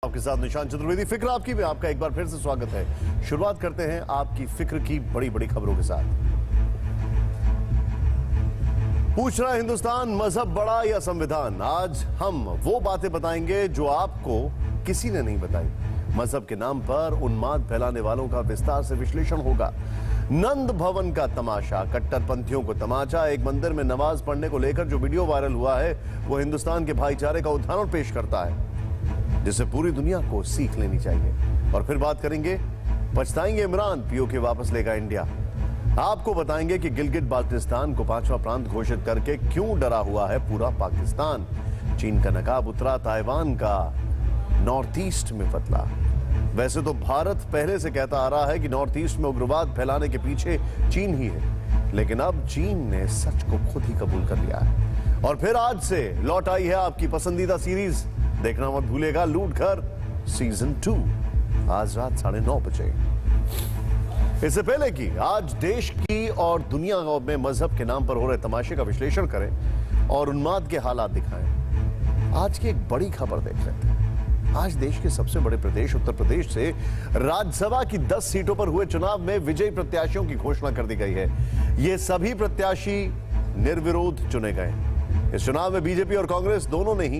आपके साथ निशान चतुर्वेदी। फिक्र आपकी में आपका एक बार फिर से स्वागत है। शुरुआत करते हैं आपकी फिक्र की बड़ी बड़ी खबरों के साथ। पूछ रहा है हिंदुस्तान, मजहब बड़ा या संविधान? आज हम वो बातें बताएंगे जो आपको किसी ने नहीं बताई। मजहब के नाम पर उन्माद फैलाने वालों का विस्तार से विश्लेषण होगा। नंद भवन का तमाशा, कट्टरपंथियों को तमाचा। एक मंदिर में नमाज पढ़ने को लेकर जो वीडियो वायरल हुआ है वो हिंदुस्तान के भाईचारे का उदाहरण पेश करता है, जिसे पूरी दुनिया को सीख लेनी चाहिए। और फिर बात करेंगे, पछताएंगे इमरान, पीओके वापस लेगा इंडिया। आपको बताएंगे कि गिलगिट बाल्टिस्तान को 5वां प्रांत घोषित करके क्यों डरा हुआ है पूरा पाकिस्तान। चीन का नकाब उतरा, ताइवान का नॉर्थ ईस्ट में फतला। वैसे तो भारत पहले से कहता आ रहा है कि नॉर्थ ईस्ट में उग्रवाद फैलाने के पीछे चीन ही है, लेकिन अब चीन ने सच को खुद ही कबूल कर लिया है। और फिर आज से लौट आई है आपकी पसंदीदा सीरीज, देखना मत भूलिएगा, लूट घर सीजन 2, आज रात 9:30 बजे। इससे पहले कि आज देश की और दुनिया में मजहब के नाम पर हो रहे तमाशे का विश्लेषण करें और उन्माद के हालात दिखाएं, आज की एक बड़ी खबर देख लेते हैं। आज देश के सबसे बड़े प्रदेश उत्तर प्रदेश से राज्यसभा की 10 सीटों पर हुए चुनाव में विजयी प्रत्याशियों की घोषणा कर दी गई है। ये सभी प्रत्याशी निर्विरोध चुने गए। इस चुनाव में बीजेपी और कांग्रेस दोनों ने ही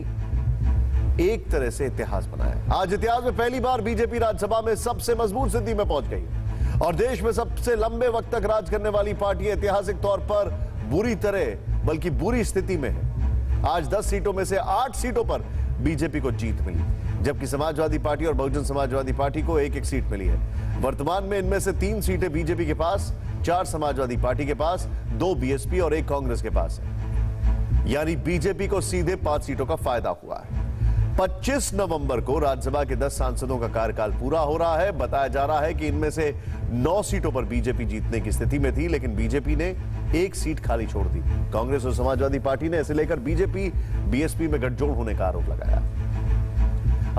एक तरह से इतिहास बनाया। आज इतिहास में पहली बार बीजेपी राज्यसभा में सबसे मजबूत स्थिति में पहुंच गई और देश में सबसे लंबे वक्त तक राज करने वाली पार्टी ऐतिहासिक तौर पर बुरी तरह बल्कि बुरी स्थिति में है। आज 10 सीटों में से 8 सीटों पर बीजेपी को जीत मिली, जबकि समाजवादी पार्टी और बहुजन समाजवादी पार्टी को एक एक सीट मिली है। वर्तमान में इनमें से 3 सीटें बीजेपी के पास, 4 समाजवादी पार्टी के पास, 2 बीएसपी और 1 कांग्रेस के पास है। यानी बीजेपी को सीधे 5 सीटों का फायदा हुआ है। 25 नवंबर को राज्यसभा के 10 सांसदों का कार्यकाल पूरा हो रहा है। बताया जा रहा है कि इनमें से 9 सीटों पर बीजेपी जीतने की स्थिति में थी, लेकिन बीजेपी ने 1 सीट खाली छोड़ दी। कांग्रेस और समाजवादी पार्टी ने इसे लेकर बीजेपी बीएसपी में गठजोड़ होने का आरोप लगाया।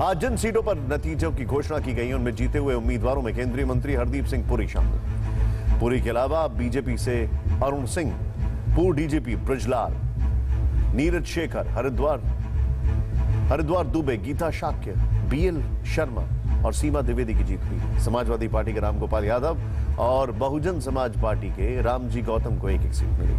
आज जिन सीटों पर नतीजों की घोषणा की गई, उनमें जीते हुए उम्मीदवारों में केंद्रीय मंत्री हरदीप सिंह पुरी शामिल। पुरी के अलावा बीजेपी से अरुण सिंह, पूर्व डीजीपी ब्रजलाल, नीरज शेखर, हरिद्वार दुबे, गीता शाक्य, बीएल शर्मा और सीमा द्विवेदी की जीत हुई। समाजवादी पार्टी के रामगोपाल यादव और बहुजन समाज पार्टी के रामजी गौतम को 1-1 सीट मिली।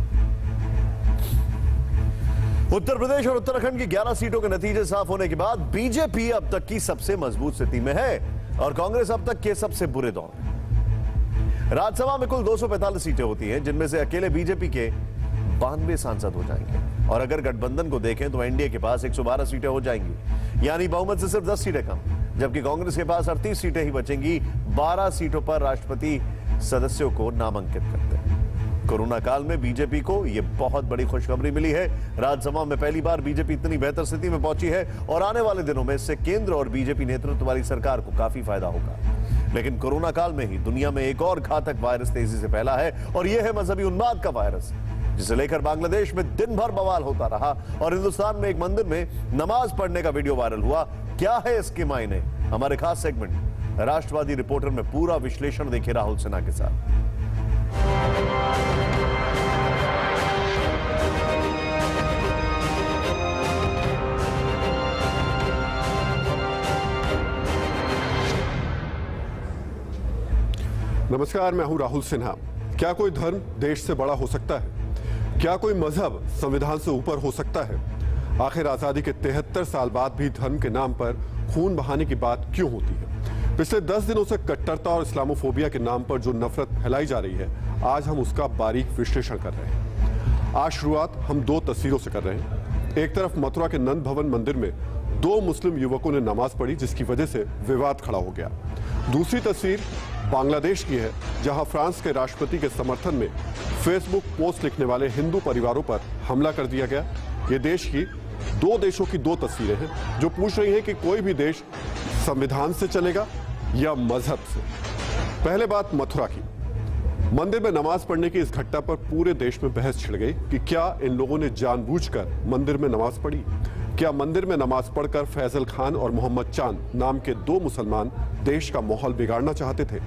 उत्तर प्रदेश और उत्तराखंड की 11 सीटों के नतीजे साफ होने के बाद बीजेपी अब तक की सबसे मजबूत स्थिति में है और कांग्रेस अब तक के सबसे बुरे दौर में। राज्यसभा में कुल 245 सीटें होती हैं, जिनमें से अकेले बीजेपी के 92 सांसद हो जाएंगे और अगर गठबंधन को देखें तो एनडीए के पास 112 सीटें हो जाएंगी, यानी बहुमत से सिर्फ 10 सीटें कम, जबकि कांग्रेस के पास 38 सीटें ही बचेंगी। 12 सीटों पर राष्ट्रपति सदस्यों को नामांकित करते हैं। कोरोना काल में बीजेपी को यह बहुत बड़ी खुशखबरी मिली है। राज्यसभा में पहली बार बीजेपी इतनी बेहतर स्थिति में पहुंची है और आने वाले दिनों में इससे केंद्र और बीजेपी नेतृत्व वाली सरकार को काफी फायदा होगा। लेकिन कोरोना काल में ही दुनिया में एक और घातक वायरस तेजी से फैला है और यह है मजहबी उन्माद का वायरस, जिसे लेकर बांग्लादेश में दिन भर बवाल होता रहा और हिंदुस्तान में एक मंदिर में नमाज पढ़ने का वीडियो वायरल हुआ। क्या है इसके मायने? हमारे खास सेगमेंट राष्ट्रवादी रिपोर्टर में पूरा विश्लेषण देखिए राहुल सिन्हा के साथ। नमस्कार, मैं हूं राहुल सिन्हा। क्या कोई धर्म देश से बड़ा हो सकता है? क्या कोई मजहब संविधान से ऊपर हो सकता है? आखिर आजादी के 73 साल बाद भी धर्म के नाम पर खून बहाने की बात क्यों होती है? पिछले 10 दिनों से कट्टरता और इस्लामोफोबिया के नाम पर जो नफरत फैलाई जा रही है, आज हम उसका बारीक विश्लेषण कर रहे हैं। आज शुरुआत हम 2 तस्वीरों से कर रहे हैं। एक तरफ मथुरा के नंद भवन मंदिर में 2 मुस्लिम युवकों ने नमाज पढ़ी, जिसकी वजह से विवाद खड़ा हो गया। दूसरी तस्वीर बांग्लादेश की है, जहां फ्रांस के राष्ट्रपति के समर्थन में फेसबुक पोस्ट लिखने वाले हिंदू परिवारों पर हमला कर दिया गया। ये देश की 2 देशों की 2 तस्वीरें हैं जो पूछ रही हैं कि कोई भी देश संविधान से चलेगा या मजहब से। पहले बात मथुरा की। मंदिर में नमाज पढ़ने की इस घटना पर पूरे देश में बहस छिड़ गई कि क्या इन लोगों ने जानबूझकर मंदिर में नमाज पढ़ी? क्या मंदिर में नमाज पढ़कर फैजल खान और मोहम्मद चांद नाम के 2 मुसलमान देश का माहौल बिगाड़ना चाहते थे?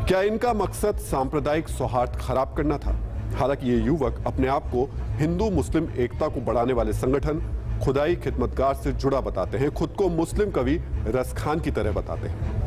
क्या इनका मकसद सांप्रदायिक सौहार्द खराब करना था? हालांकि ये युवक अपने आप को हिंदू मुस्लिम एकता को बढ़ाने वाले संगठन खुदाई खिदमतगार से जुड़ा बताते हैं, खुद को मुस्लिम कवि रस खान की तरह बताते हैं।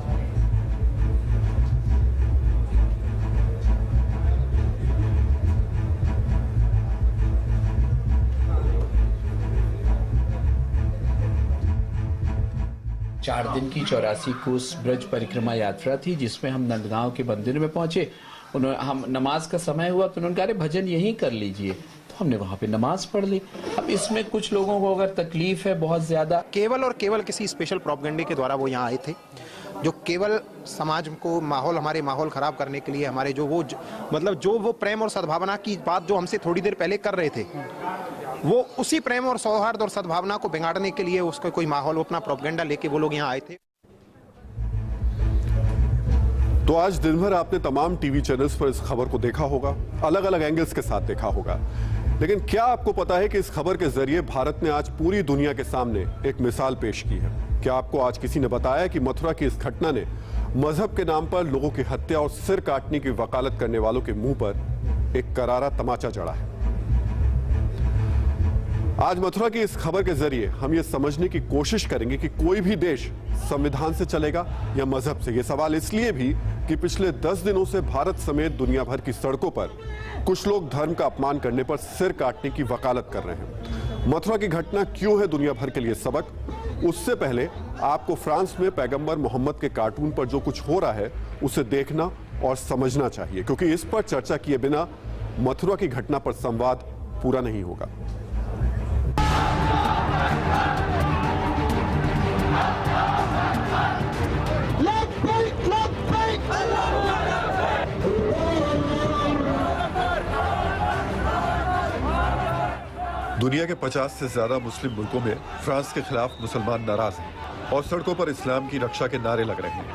चार दिन की 84 कोस ब्रज परिक्रमा यात्रा थी, जिसमें हम नंदगांव के मंदिर में पहुंचे। हम नमाज का समय हुआ तो उन्होंने कहा भजन यहीं कर लीजिए, तो हमने वहां पे नमाज पढ़ ली। अब इसमें कुछ लोगों को अगर तकलीफ है बहुत ज्यादा, केवल और केवल किसी स्पेशल प्रोपेगेंडे के द्वारा वो यहाँ आए थे, जो केवल समाज को हमारे माहौल खराब करने के लिए, हमारे जो वो प्रेम और सद्भावना की बात जो हमसे थोड़ी देर पहले कर रहे थे, वो उसी प्रेम और सौहार्द और सद्भावना को बिगाड़ने के लिए उसका कोई माहौल, अपना प्रोपेगेंडा लेके वो लोग यहाँ आए थे। तो आज दिन भर आपने तमाम टीवी चैनल्स पर इस खबर को देखा होगा, अलग अलग एंगल्स के साथ देखा होगा, लेकिन क्या आपको पता है कि इस खबर के जरिए भारत ने आज पूरी दुनिया के सामने एक मिसाल पेश की है? क्या आपको आज किसी ने बताया कि मथुरा की इस घटना ने मजहब के नाम पर लोगों की हत्या और सिर काटने की वकालत करने वालों के मुंह पर एक करारा तमाचा जड़ा है? आज मथुरा की इस खबर के जरिए हम ये समझने की कोशिश करेंगे कि कोई भी देश संविधान से चलेगा या मजहब से। ये सवाल इसलिए भी कि पिछले 10 दिनों से भारत समेत दुनिया भर की सड़कों पर कुछ लोग धर्म का अपमान करने पर सिर काटने की वकालत कर रहे हैं। मथुरा की घटना क्यों है दुनिया भर के लिए सबक? उससे पहले आपको फ्रांस में पैगंबर मोहम्मद के कार्टून पर जो कुछ हो रहा है उसे देखना और समझना चाहिए, क्योंकि इस पर चर्चा किए बिना मथुरा की घटना पर संवाद पूरा नहीं होगा। दुनिया के 50 से ज्यादा मुस्लिम मुल्कों में फ्रांस के खिलाफ मुसलमान नाराज हैं और सड़कों पर इस्लाम की रक्षा के नारे लग रहे हैं।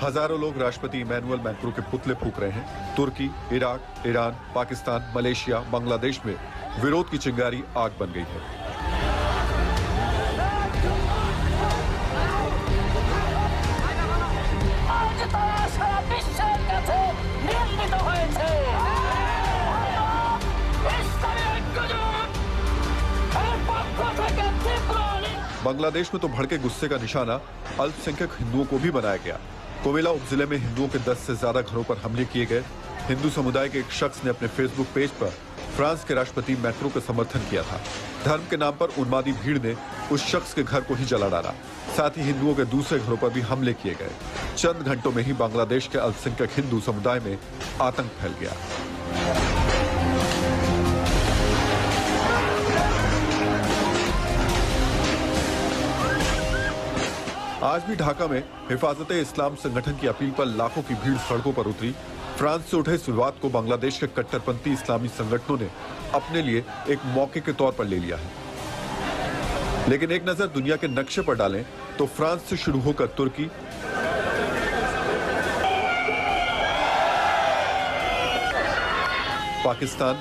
हजारों लोग राष्ट्रपति इमैनुअल मैक्रों के पुतले फूंक रहे हैं। तुर्की, Iraq, Iran, Pakistan, Malaysia, Bangladesh में विरोध की चिंगारी आग बन गई है। बांग्लादेश में तो भड़के गुस्से का निशाना अल्पसंख्यक हिंदुओं को भी बनाया गया। कोमिला उपजिले में हिंदुओं के 10 से ज्यादा घरों पर हमले किए गए। हिंदू समुदाय के एक शख्स ने अपने फेसबुक पेज पर फ्रांस के राष्ट्रपति मैक्रों का समर्थन किया था। धर्म के नाम पर उन्मादी भीड़ ने उस शख्स के घर को ही जला डाला। साथ ही हिंदुओं के दूसरे घरों पर भी हमले किए गए। चंद घंटों में ही बांग्लादेश के अल्पसंख्यक हिंदू समुदाय में आतंक फैल गया। आज भी ढाका में हिफाजते इस्लाम संगठन की अपील पर लाखों की भीड़ सड़कों पर उतरी। फ्रांस से उठे इस विवाद को बांग्लादेश के कट्टरपंथी इस्लामी संगठनों ने अपने लिए एक मौके के तौर पर ले लिया है। लेकिन एक नजर दुनिया के नक्शे पर डालें तो फ्रांस से शुरू होकर तुर्की, Pakistan,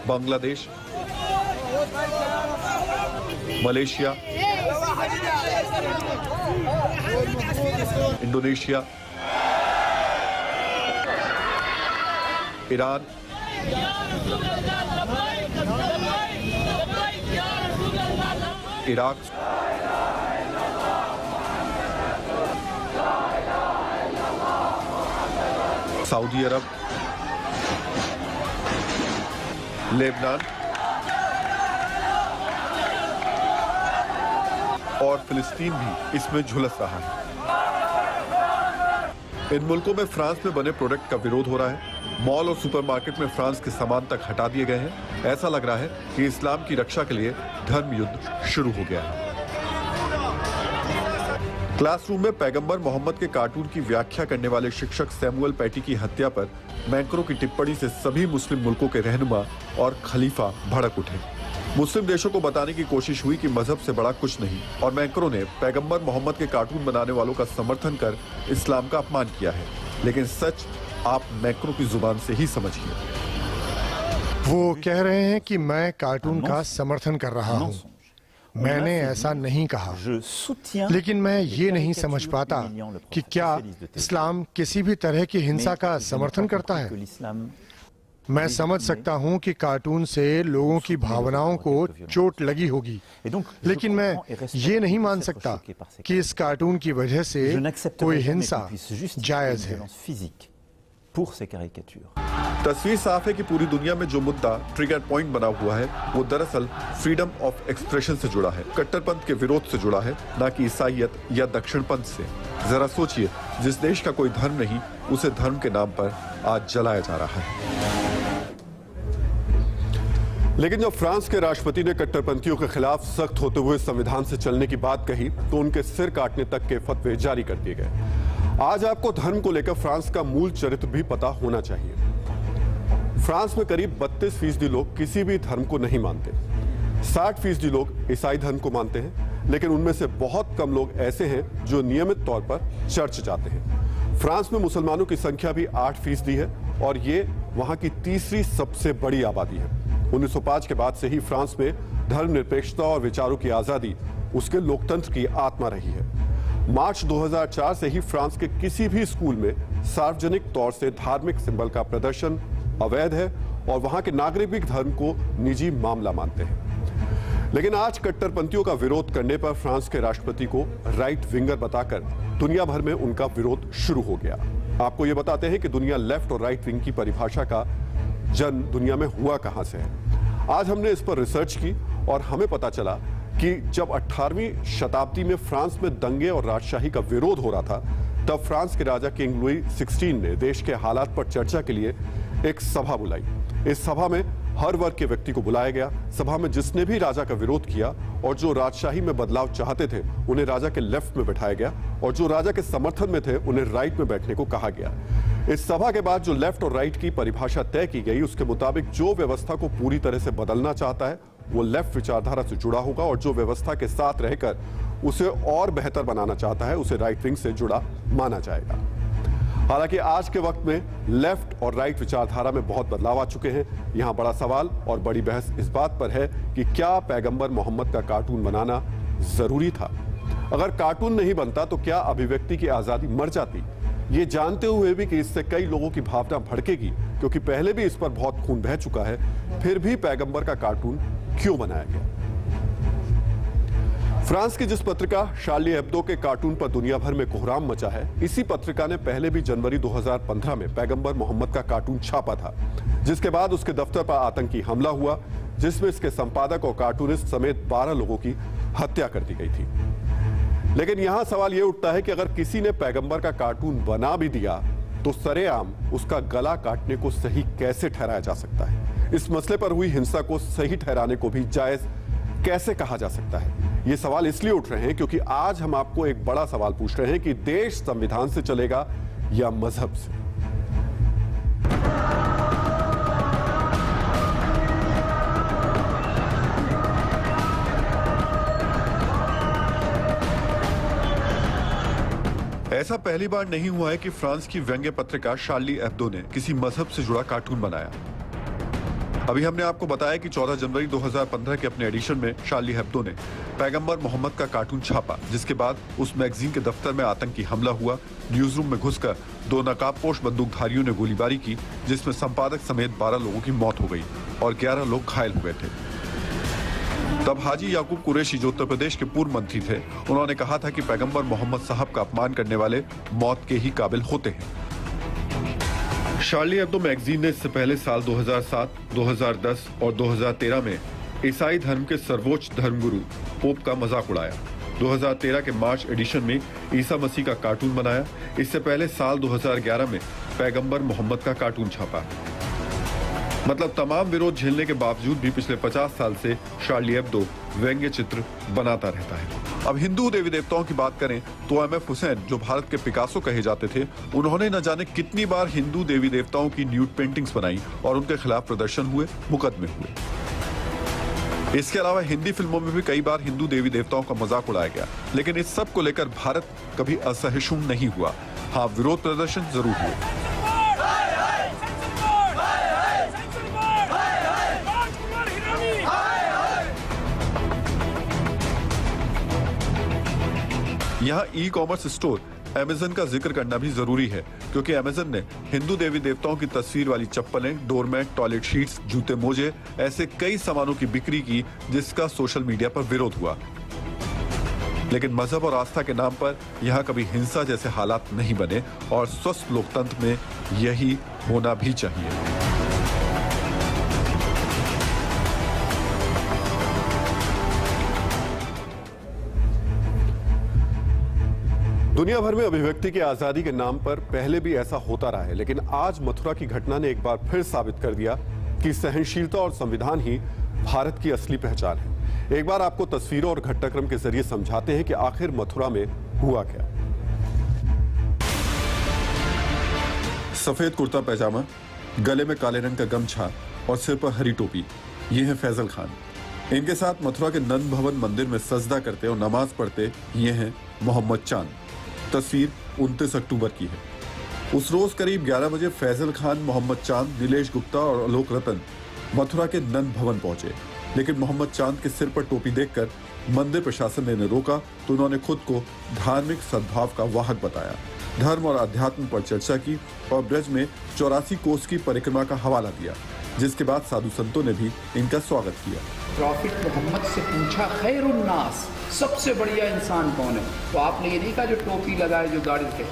Bangladesh, Malaysia, Indonesia, Iran, Iraq, सऊदी अरब, लेबनान और फिलिस्तीन भी इसमें झुलस रहा है। इन मुल्कों में फ्रांस में बने प्रोडक्ट का विरोध हो रहा है। मॉल और सुपरमार्केट में फ्रांस के सामान तक हटा दिए गए हैं। ऐसा लग रहा है कि इस्लाम की रक्षा के लिए धर्म युद्ध शुरू हो गया है। क्लासरूम में पैगंबर मोहम्मद के कार्टून की व्याख्या करने वाले शिक्षक सैमुअल पैटी की हत्या पर मैक्रों की टिप्पणी से सभी मुस्लिम मुल्कों के रहनुमा और खलीफा भड़क उठे। मुस्लिम देशों को बताने की कोशिश हुई कि मजहब से बड़ा कुछ नहीं, और मैक्रों ने पैगंबर मोहम्मद के कार्टून बनाने वालों का समर्थन कर इस्लाम का अपमान किया है। लेकिन सच आप मैक्रों की जुबान से ही समझिए। वो कह रहे हैं कि मैं कार्टून का समर्थन कर रहा हूं। मैंने ऐसा नहीं कहा, लेकिन मैं ये नहीं समझ पाता कि क्या इस्लाम किसी भी तरह की हिंसा का समर्थन करता है। मैं समझ सकता हूँ कि कार्टून से लोगों की भावनाओं को चोट लगी होगी, लेकिन मैं ये नहीं मान सकता कि इस कार्टून की वजह से कोई हिंसा जायज है। तस्वीर साफ है कि पूरी दुनिया में जो मुद्दा ट्रिगर पॉइंट बना हुआ है वो दरअसल फ्रीडम ऑफ एक्सप्रेशन से जुड़ा है, कट्टरपंथ के विरोध से जुड़ा है, ना कि ईसाईयत या दक्षिणपंथ से। जरा सोचिए, जिस देश का कोई धर्म नहीं उसे धर्म के नाम पर आज जलाया जा रहा है। लेकिन जब फ्रांस के राष्ट्रपति ने कट्टरपंथियों के खिलाफ सख्त होते हुए संविधान से चलने की बात कही तो उनके सिर काटने तक के फतवे जारी कर दिए गए। आज आपको धर्म को लेकर फ्रांस का मूल चरित्र भी पता होना चाहिए। फ्रांस में करीब 32% लोग किसी भी धर्म को नहीं मानते। 60% लोग ईसाई धर्म को मानते हैं, लेकिन उनमें से बहुत कम लोग ऐसे हैं जो नियमित तौर पर चर्च जाते हैं। फ्रांस में मुसलमानों की संख्या भी 8% है और ये वहां की तीसरी सबसे बड़ी आबादी है। 1905 के बाद से ही फ्रांस में धर्मनिरपेक्षता और विचारों की आजादी उसके लोकतंत्र की आत्मा रही है। मार्च 2004 से ही फ्रांस के किसी भी स्कूल में सार्वजनिक तौर से धार्मिक सिंबल का प्रदर्शन अवैध है और वहां के नागरिक भी धर्म को निजी मामला मानते हैं। लेकिन आज कट्टरपंथियों का विरोध करने पर फ्रांस के राष्ट्रपति को राइट विंगर बताकर दुनिया भर में उनका विरोध शुरू हो गया। आपको यह बताते हैं कि दुनिया लेफ्ट और राइट विंग की परिभाषा का जन्म दुनिया में हुआ कहां से है। आज हमने इस पर रिसर्च की और हमें पता चला कि जब 18वीं शताब्दी में फ्रांस में दंगे और राजशाही का विरोध हो रहा था, तब फ्रांस के राजा किंग लुई 16 ने देश के हालात पर चर्चा के लिए एक सभा बुलाई। इस सभा में हर वर्ग के व्यक्ति को बुलाया गया। सभा में जिसने भी राजा का विरोध किया और जो राजशाही में बदलाव चाहते थे उन्हें राजा के लेफ्ट में बैठाया गया और जो राजा के समर्थन में थे उन्हें राइट में बैठने को कहा गया। इस सभा के बाद जो लेफ्ट और राइट की परिभाषा तय की गई, उसके मुताबिक जो व्यवस्था को पूरी तरह से बदलना चाहता है वो लेफ्ट विचारधारा से जुड़ा होगा और जो व्यवस्था के साथ रहकर उसे और बेहतर बनाना चाहता है उसे राइट विंग से जुड़ा माना जाएगा। हालांकि आज के वक्त में लेफ्ट और राइट विचारधारा में बहुत बदलाव आ चुके हैं। यहां बड़ा सवाल और बड़ी बहस इस बात पर है कि क्या पैगंबर मोहम्मद का कार्टून बनाना जरूरी था? अगर कार्टून नहीं बनता तो क्या अभिव्यक्ति की आजादी मर जाती? ये जानते हुए भी कि इससे कई लोगों की भावना भड़केगी, क्योंकि पहले भी इस पर बहुत खून बह चुका है, फिर भी पैगंबर का कार्टून क्यों बनाया गया? फ्रांस की जिस पत्रिका शार्ली एब्दो के कार्टून पर दुनिया भर में कोहराम मचा है, इसी पत्रिका ने पहले भी जनवरी 2015 में पैगंबर मोहम्मद का कार्टून छापा था, जिसके बाद उसके दफ्तर पर आतंकी हमला हुआ, जिसमें इसके संपादक और कार्टूनिस्ट समेत 12 लोगों की हत्या कर दी गई थी। लेकिन यहां सवाल यह उठता है कि अगर किसी ने पैगंबर का कार्टून बना भी दिया तो सरेआम उसका गला काटने को सही कैसे ठहराया जा सकता है? इस मसले पर हुई हिंसा को सही ठहराने को भी जायज कैसे कहा जा सकता है? ये सवाल इसलिए उठ रहे हैं क्योंकि आज हम आपको एक बड़ा सवाल पूछ रहे हैं कि देश संविधान से चलेगा या मजहब से। ऐसा पहली बार नहीं हुआ है कि फ्रांस की व्यंग्य पत्रिका शार्ली एब्दो ने किसी मजहब से जुड़ा कार्टून बनाया। अभी हमने आपको बताया कि 14 जनवरी 2015 के अपने एडिशन में शार्ली एब्दो ने पैगंबर मोहम्मद का कार्टून छापा, जिसके बाद उस मैगजीन के दफ्तर में आतंकी हमला हुआ। न्यूज रूम में घुसकर 2 नकाबपोश बंदूकधारियों ने गोलीबारी की, जिसमें संपादक समेत 12 लोगों की मौत हो गई और 11 लोग घायल हुए थे। तब हाजी याकूब कुरैशी, जो उत्तर प्रदेश के पूर्व मंत्री थे, उन्होंने कहा था कि पैगंबर मोहम्मद साहब का अपमान करने वाले मौत के ही काबिल होते हैं। शार्ली एब्दो मैगजीन ने इससे पहले साल 2007, 2010 और 2013 में ईसाई धर्म के सर्वोच्च धर्मगुरु पोप का मजाक उड़ाया। 2013 के मार्च एडिशन में ईसा मसीह का कार्टून बनाया। इससे पहले साल 2011 में पैगंबर मोहम्मद का कार्टून छापा। मतलब तमाम विरोध झेलने के बावजूद भी पिछले 50 साल से शार्ली एब्दो व्यंग्य चित्र बनाता रहता है। अब हिंदू देवी देवताओं की बात करें तो M.F. हुसैन, जो भारत के पिकासो कहे जाते थे, उन्होंने न जाने कितनी बार हिंदू देवी देवताओं की न्यूड पेंटिंग्स बनाई और उनके खिलाफ प्रदर्शन हुए, मुकदमे हुए। इसके अलावा हिंदी फिल्मों में भी कई बार हिंदू देवी देवताओं का मजाक उड़ाया गया, लेकिन इस सब को लेकर भारत कभी असहिष्णु नहीं हुआ। हाँ, विरोध प्रदर्शन जरूर हुए। यहाँ ई कॉमर्स स्टोर अमेज़न का जिक्र करना भी जरूरी है, क्योंकि अमेज़न ने हिंदू देवी देवताओं की तस्वीर वाली चप्पलें, डोरमैट, टॉयलेट शीट्स, जूते मोजे ऐसे कई सामानों की बिक्री की जिसका सोशल मीडिया पर विरोध हुआ। लेकिन मजहब और आस्था के नाम पर यहाँ कभी हिंसा जैसे हालात नहीं बने और स्वस्थ लोकतंत्र में यही होना भी चाहिए। दुनिया भर में अभिव्यक्ति की आजादी के नाम पर पहले भी ऐसा होता रहा है, लेकिन आज मथुरा की घटना ने एक बार फिर साबित कर दिया कि सहनशीलता और संविधान ही भारत की असली पहचान है। एक बार आपको तस्वीरों और घटनाक्रम के जरिए समझाते हैं कि आखिर मथुरा में हुआ क्या। सफेद कुर्ता पैजामा, गले में काले रंग का गमछा और सिर पर हरी टोपी, ये है फैजल खान। इनके साथ मथुरा के नंद भवन मंदिर में सजदा करते और नमाज पढ़ते ये हैं मोहम्मद चांद। तस्वीर 29 अक्टूबर की है। उस रोज करीब 11 बजे फैजल खान, मोहम्मद चांद, नीलेश गुप्ता और आलोक रतन मथुरा के नंद भवन पहुंचे, लेकिन मोहम्मद चांद के सिर पर टोपी देखकर मंदिर प्रशासन ने रोका तो उन्होंने खुद को धार्मिक सद्भाव का वाहक बताया, धर्म और अध्यात्म पर चर्चा की और ब्रज में 84 कोस की परिक्रमा का हवाला दिया, जिसके बाद साधु संतों ने भी इनका स्वागत किया। प्रॉफिट मोहम्मद से पूछा खैरुन्नास, सबसे बढ़िया इंसान कौन है? तो आपने ये नहीं कहा जो टोपी लगाए, जो दाढ़ी के,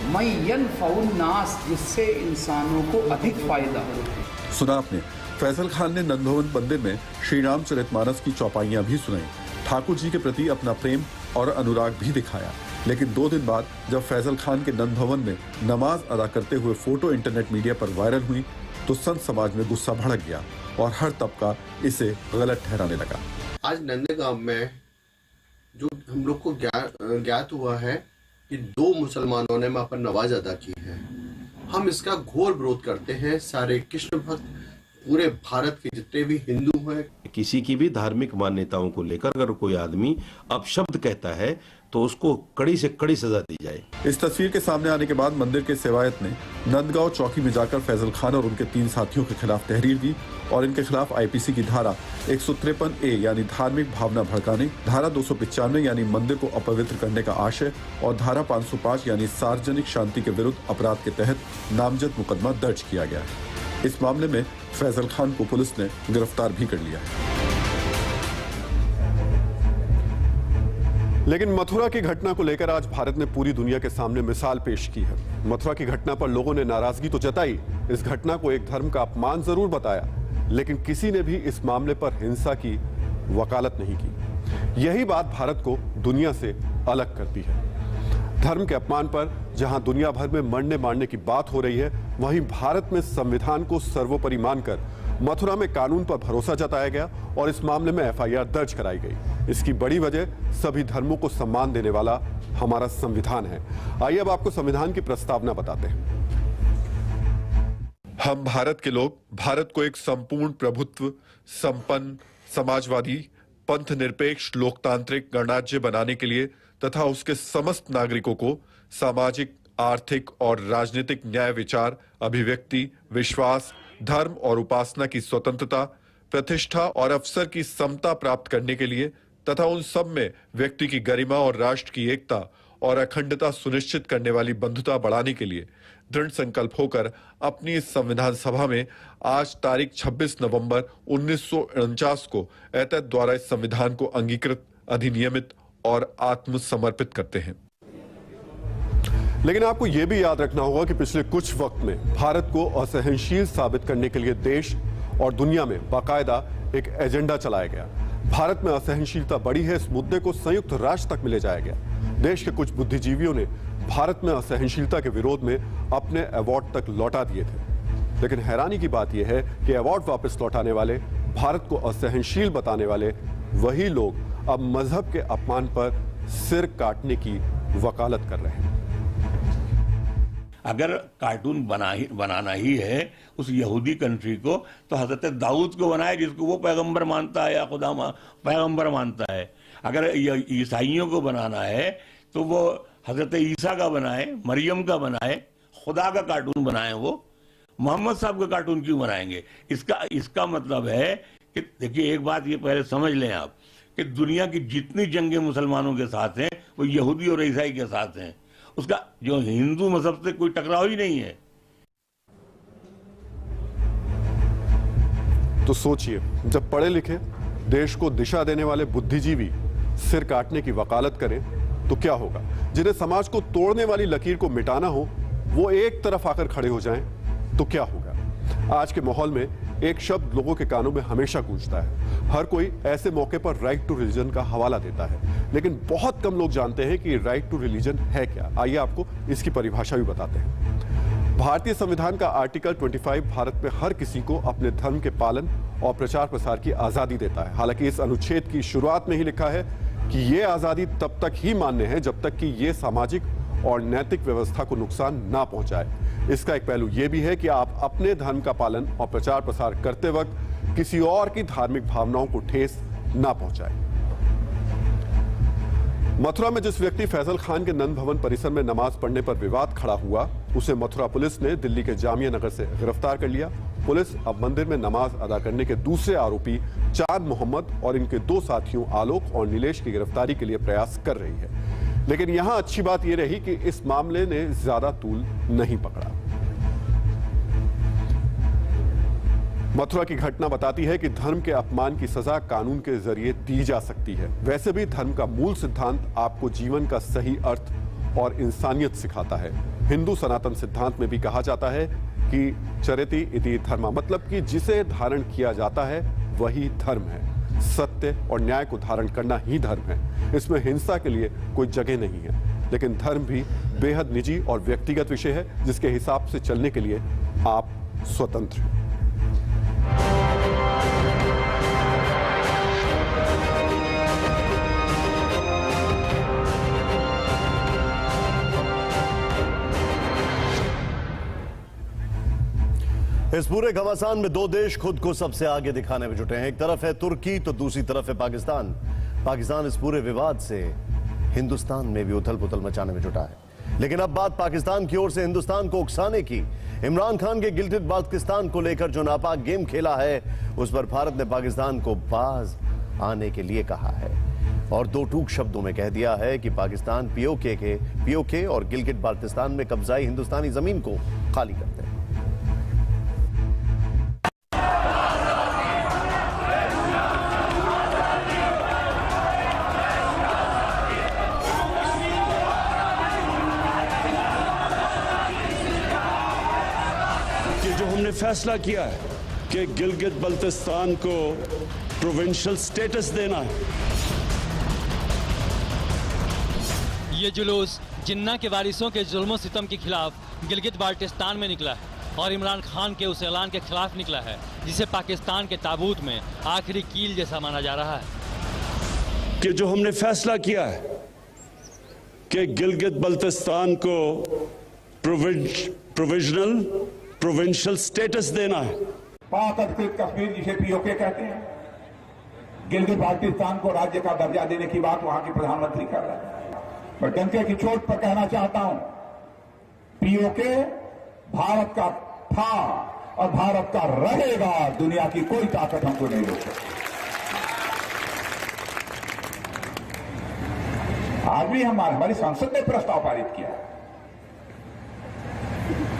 मैं यनफउन्नास, जिससे इंसानों को अधिक फायदा हो। सुना आपने, फैजल खान ने नंद भवन मंदिर में श्री रामचरितमानस की चौपाइयां भी सुनाई, ठाकुर जी के प्रति अपना प्रेम और अनुराग भी दिखाया। लेकिन 2 दिन बाद जब फैजल खान के नंद भवन में नमाज अदा करते हुए फोटो इंटरनेट मीडिया पर वायरल हुई तो संत समाज में गुस्सा भड़क गया और हर तबका इसे गलत ठहराने लगा। आज नंदगांव में जो हम लोग को ज्ञात हुआ है कि 2 मुसलमानों ने वहां पर नमाज अदा की है, हम इसका घोर विरोध करते हैं। सारे कृष्ण भक्त, पूरे भारत के जितने भी हिंदू हैं, किसी की भी धार्मिक मान्यताओं को लेकर अगर कोई आदमी अपशब्द कहता है तो उसको कड़ी से कड़ी सजा दी जाए। इस तस्वीर के सामने आने के बाद मंदिर के सेवायत ने नंदगांव चौकी में जाकर फैजल खान और उनके 3 साथियों के खिलाफ तहरीर दी और इनके खिलाफ आईपीसी की धारा 153A यानी धार्मिक भावना भड़काने, धारा 295 यानी मंदिर को अपवित्र करने का आशय और धारा 505 यानी सार्वजनिक शांति के विरुद्ध अपराध के तहत नामजद मुकदमा दर्ज किया गया है। इस मामले में फैजल खान को पुलिस ने गिरफ्तार भी कर लिया है। लेकिन मथुरा की घटना को लेकर आज भारत ने पूरी दुनिया के सामने मिसाल पेश की है। मथुरा की घटना पर लोगों ने नाराजगी तो जताई, इस घटना को एक धर्म का अपमान जरूर बताया, लेकिन किसी ने भी इस मामले पर हिंसा की वकालत नहीं की। यही बात भारत को दुनिया से अलग करती है। धर्म के अपमान पर जहां दुनिया भर में मरने मारने की बात हो रही है, वहीं भारत में संविधान को सर्वोपरि मानकर मथुरा में कानून पर भरोसा जताया गया और इस मामले में एफआईआर दर्ज कराई गई। इसकी बड़ी वजह सभी धर्मों को सम्मान देने वाला हमारा संविधान है। आइए अब आपको संविधान की प्रस्तावना बताते हैं। हम भारत के लोग भारत को एक संपूर्ण प्रभुत्व संपन्न समाजवादी पंथ निरपेक्ष लोकतांत्रिक गणराज्य बनाने के लिए तथा उसके समस्त नागरिकों को सामाजिक, आर्थिक और राजनीतिक न्याय, विचार, अभिव्यक्ति, विश्वास, धर्म और उपासना की स्वतंत्रता, प्रतिष्ठा और अवसर की समता प्राप्त करने के लिए तथा उन सब में व्यक्ति की गरिमा और राष्ट्र की एकता और अखंडता सुनिश्चित करने वाली बंधुता बढ़ाने के लिए दृढ़ संकल्प होकर अपनी इस संविधान सभा में आज तारीख 26 नवंबर 1949 को एतद द्वारा इस संविधान को अंगीकृत, अधिनियमित और आत्मसमर्पित करते हैं। लेकिन आपको यह भी याद रखना होगा कि पिछले कुछ वक्त में भारत को असहनशील साबित करने के लिए देश और दुनिया में बाकायदा एक एजेंडा चलाया गया। भारत में असहनशीलता बढ़ी है, इस मुद्दे को संयुक्त राष्ट्र तक ले जाया गया। देश के कुछ बुद्धिजीवियों ने भारत में असहनशीलता के विरोध में अपने अवार्ड तक लौटा दिए थे। लेकिन हैरानी की बात यह है कि अवार्ड वापस लौटाने वाले, भारत को असहनशील बताने वाले वही लोग अब मजहब के अपमान पर सिर काटने की वकालत कर रहे हैं। अगर कार्टून बनाना ही है उस यहूदी कंट्री को, तो हजरत दाऊद को बनाए जिसको वो पैगंबर मानता है या खुदा पैगंबर मानता है। अगर ईसाइयों को बनाना है तो वो हजरत ईसा का बनाए, मरियम का बनाए, खुदा का कार्टून बनाए। वो मोहम्मद साहब का कार्टून क्यों बनाएंगे? इसका मतलब है कि देखिए, एक बात ये पहले समझ लें आप कि दुनिया की जितनी जंगें मुसलमानों के साथ हैं वो यहूदी और ईसाई के साथ हैं, उसका जो हिंदू मजहब से कोई टकराव ही नहीं है। तो सोचिए, जब पढ़े लिखे देश को दिशा देने वाले बुद्धिजीवी सिर काटने की वकालत करें तो क्या होगा। जिन्हें समाज को तोड़ने वाली लकीर को मिटाना हो वो एक तरफ आकर खड़े हो जाएं तो क्या होगा। आज के माहौल में एक शब्द लोगों के कानों में हमेशा गूंजता है। हर कोई ऐसे मौके पर राइट टू रिलीजन का हवाला देता है, लेकिन बहुत कम लोग जानते हैं कि राइट टू रिलीजन है क्या। आइए आपको इसकी परिभाषा भी बताते हैं। भारतीय संविधान का आर्टिकल 25 भारत में हर किसी को अपने धर्म के पालन और प्रचार प्रसार की आजादी देता है। हालांकि इस अनुच्छेद की शुरुआत में ही लिखा है कि यह आजादी तब तक ही मान्य है जब तक कि यह सामाजिक और नैतिक व्यवस्था को नुकसान ना पहुंचाए। इसका एक पहलू यह भी है कि आप अपने धर्म का पालन और प्रचार प्रसार करते वक्त किसी और की धार्मिक भावनाओं को ठेस ना पहुंचाए। मथुरा में जिस व्यक्ति फैजल खान के नंद भवन परिसर में नमाज पढ़ने पर विवाद खड़ा हुआ, उसे मथुरा पुलिस ने दिल्ली के जामिया नगर से गिरफ्तार कर लिया। पुलिस अब मंदिर में नमाज अदा करने के दूसरे आरोपी चांद मोहम्मद और इनके 2 साथियों आलोक और नीलेश की गिरफ्तारी के लिए प्रयास कर रही है। लेकिन यहां अच्छी बात यह रही कि इस मामले ने ज्यादा तूल नहीं पकड़ा। मथुरा की घटना बताती है कि धर्म के अपमान की सजा कानून के जरिए दी जा सकती है। वैसे भी धर्म का मूल सिद्धांत आपको जीवन का सही अर्थ और इंसानियत सिखाता है। हिंदू सनातन सिद्धांत में भी कहा जाता है कि चरति इति धर्म, मतलब कि जिसे धारण किया जाता है वही धर्म है। सत्य और न्याय को धारण करना ही धर्म है। इसमें हिंसा के लिए कोई जगह नहीं है। लेकिन धर्म भी बेहद निजी और व्यक्तिगत विषय है जिसके हिसाब से चलने के लिए आप स्वतंत्र हैं। इस पूरे घमासान में 2 देश खुद को सबसे आगे दिखाने में जुटे हैं। एक तरफ है तुर्की तो दूसरी तरफ है पाकिस्तान। पाकिस्तान इस पूरे विवाद से हिंदुस्तान में भी उथल पुथल मचाने में जुटा है। लेकिन अब बात पाकिस्तान की ओर से हिंदुस्तान को उकसाने की। इमरान खान के गिल्टेड बाल्टिस्तान को लेकर जो नापाक गेम खेला है उस पर भारत ने पाकिस्तान को बाज आने के लिए कहा है और 2 टूक शब्दों में कह दिया है कि पाकिस्तान पीओके और गिलगिट बाल्टिस्तान में कब्जाई हिंदुस्तानी जमीन को खाली करते हैं। हमने फैसला किया है कि गिलगित बल्तिस्तान को प्रोविंशियल स्टेटस देना है। ये जुलूस जिन्ना के वारिसों के जुल्म सितम के खिलाफ गिलगित बाल्टिस्तान में निकला है और इमरान खान के उस ऐलान के खिलाफ निकला है जिसे पाकिस्तान के ताबूत में आखिरी कील जैसा माना जा रहा है। कि जो हमने फैसला किया है कि गिलगित बल्तिस्तान को प्रोविंशियल स्टेटस देना है। पाक अधिकृत कश्मीर जिसे पीओके कहते हैं, गिलगित बाल्टिस्तान को राज्य का दर्जा देने की बात वहां के प्रधानमंत्री कर रहे हैं। मैं डंके की चोट पर कहना चाहता हूं, पीओके भारत का था और भारत का रहेगा। दुनिया की कोई ताकत हमको नहीं रोक सकती। आज भी हमारी संसद ने प्रस्ताव पारित किया,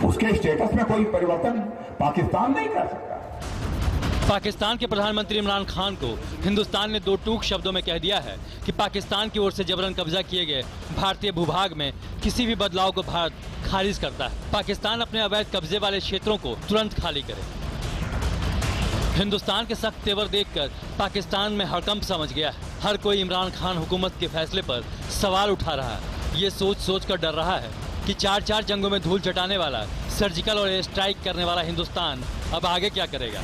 उसके स्टेटस में कोई परिवर्तन पाकिस्तान नहीं कर सकता। पाकिस्तान के प्रधानमंत्री इमरान खान को हिंदुस्तान ने 2 टूक शब्दों में कह दिया है कि पाकिस्तान की ओर से जबरन कब्जा किए गए भारतीय भूभाग में किसी भी बदलाव को भारत खारिज करता है। पाकिस्तान अपने अवैध कब्जे वाले क्षेत्रों को तुरंत खाली करे। हिंदुस्तान के सख्त तेवर देखकर पाकिस्तान में हड़कंप समझ गया है। हर कोई इमरान खान हुकूमत के फैसले पर सवाल उठा रहा है। ये सोच कर डर रहा है कि 4 जंगों में धूल चटाने वाला, सर्जिकल और एयर स्ट्राइक करने वाला हिंदुस्तान अब आगे क्या करेगा।